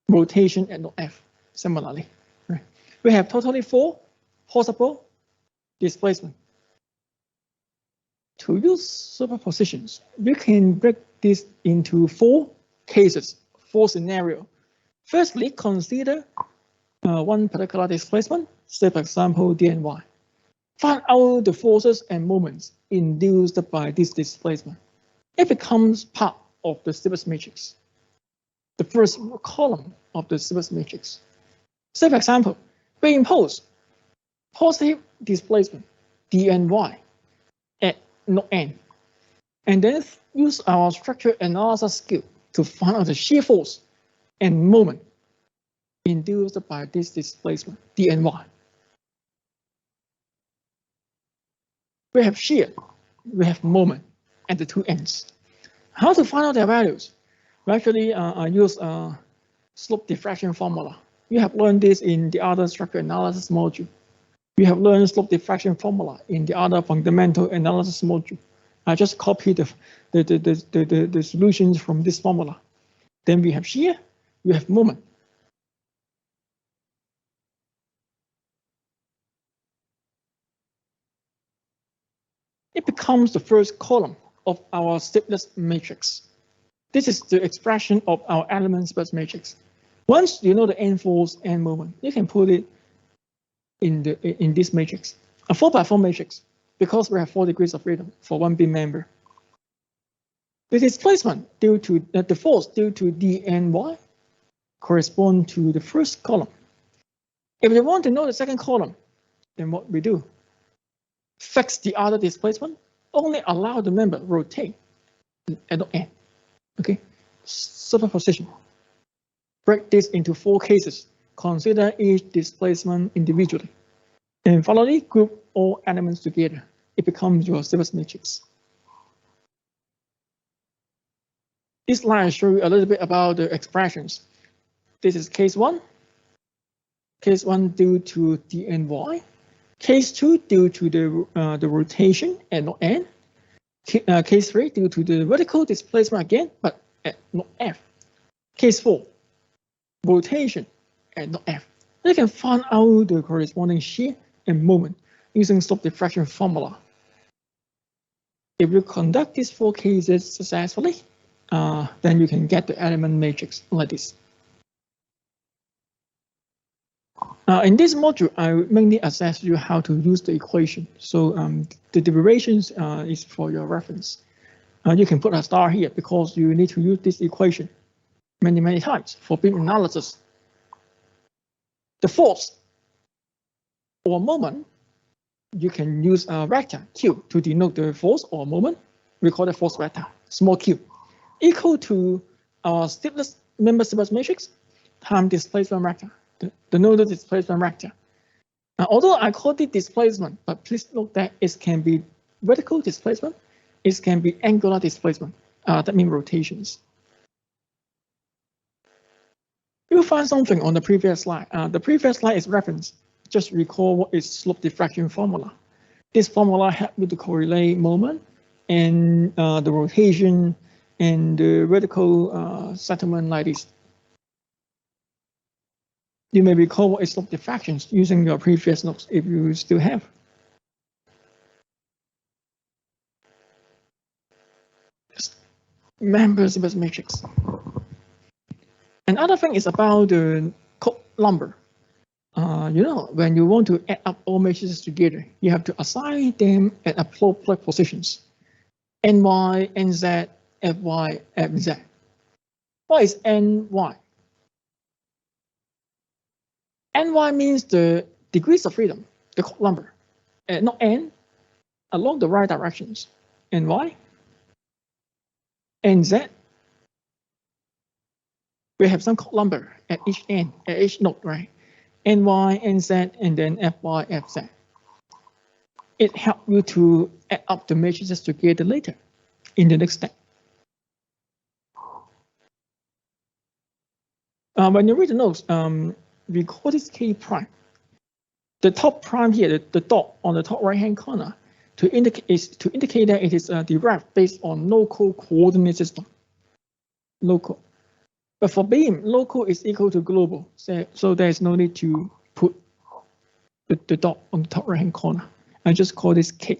rotation at node F, similarly. Right. We have totally four possible displacement. To use superpositions, we can break this into four cases, four scenarios. Firstly, consider one particular displacement, say for example, dny. Find out the forces and moments induced by this displacement. It becomes part of the stiffness matrix, the first column of the stiffness matrix. Say for example, we impose positive displacement, dny, at node N, and then use our structure analysis skill to find out the shear force and moment induced by this displacement, dny. We have shear. we have moment at the two ends. How to find out their values? We actually use slope diffraction formula. You have learned this in the other structure analysis module. You have learned slope diffraction formula in the other fundamental analysis module. I just copied the solutions from this formula. Then we have shear, we have moment. It becomes the first column of our stiffness matrix. This is the expression of our element space matrix. Once you know the end force and moment, you can put it in this matrix, a 4x4 matrix, because we have 4 degrees of freedom for one beam member. The displacement due to the force due to dny correspond to the first column. If we want to know the second column, then what we do? Fix the other displacement, only allow the member rotate at the end. Okay, superposition. Break this into 4 cases. Consider each displacement individually. And finally, group all elements together. It becomes your stiffness matrix. This slide shows you a little bit about the expressions. This is case 1. Case 1 due to dny. Case 2 due to the rotation at node n. Case 3 due to the vertical displacement again, but at node f. Case 4 rotation at node f. You can find out the corresponding shear and moment using slope diffraction formula. If you conduct these 4 cases successfully, then you can get the element matrix like this. In this module, I mainly assess you how to use the equation. So the derivations is for your reference. You can put a star here because you need to use this equation many times for beam analysis. The force or moment, you can use a vector Q to denote the force or moment. We call it force vector, small q, equal to our stiffness member stiffness matrix times displacement vector, the nodal displacement vector. Although I call it displacement, but please note that it can be vertical displacement, it can be angular displacement. That means rotations. You'll find something on the previous slide. The previous slide is reference. Just recall what is slope diffraction formula. This formula helps you to correlate moment and the rotation and the vertical settlement like this. You may recall what is slope diffraction using your previous notes if you still have. Member stiffness matrix. Another thing is about the Cope number. You know, when you want to add up all matrices together, you have to assign them at appropriate positions. NY, NZ, FY, FZ. What is NY? NY means the degrees of freedom, the Cope number, not N, along the right directions. NY, NZ. We have some Cope number at each end, at each node, right? NY, NZ, and then FY, FZ. It helps you to add up the matrices together later in the next step. When you read the notes, we call this K prime. The top prime here, the dot on the top right-hand corner, to indicate that it is derived based on local coordinate system. Local. But for beam, local is equal to global, so there is no need to put the dot on the top right-hand corner. I just call this K.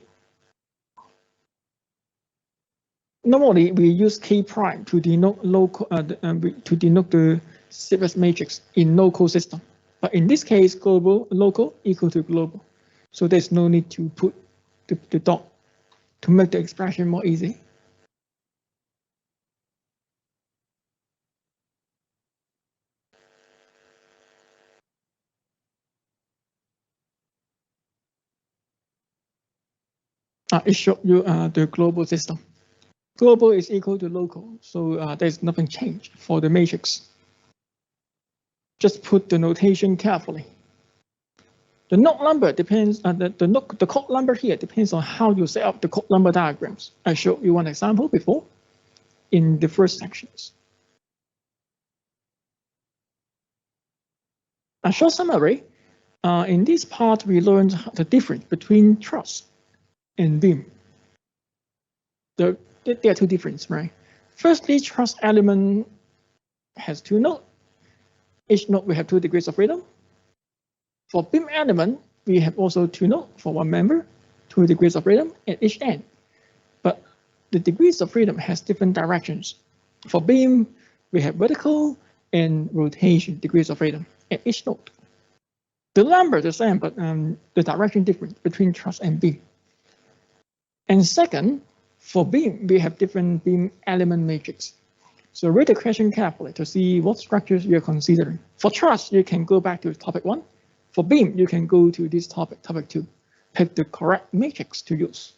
Normally, we use K prime to denote local to denote the stiffness matrix in local system. But in this case, local equal to global, so there's no need to put the dot to make the expression more easy. It shows you the global system. Global is equal to local, so there's nothing changed for the matrix. Just put the notation carefully. The node number depends on the code number here depends on how you set up the code number diagrams. I showed you one example before in the first sections. A short summary. In this part, we learned the difference between truss and beam. There are two differences, right? Firstly, truss element has two nodes. Each node will have 2 degrees of freedom. For beam element, we have also 2 nodes for one member, 2 degrees of freedom at each end. But the degrees of freedom has different directions. For beam, we have vertical and rotation degrees of freedom at each node. The number the same, but the direction different between truss and beam. And second, for beam, we have different beam element matrix. So read the question carefully to see what structures you're considering. For truss, you can go back to topic 1. For beam, you can go to this topic 2. Pick the correct matrix to use.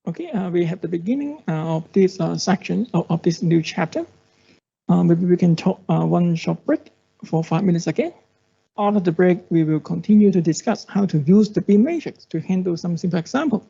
Okay, we have the beginning of this section of this new chapter. Maybe we can talk one short break for 5 minutes again. After the break, we will continue to discuss how to use the beam matrix to handle some simple example.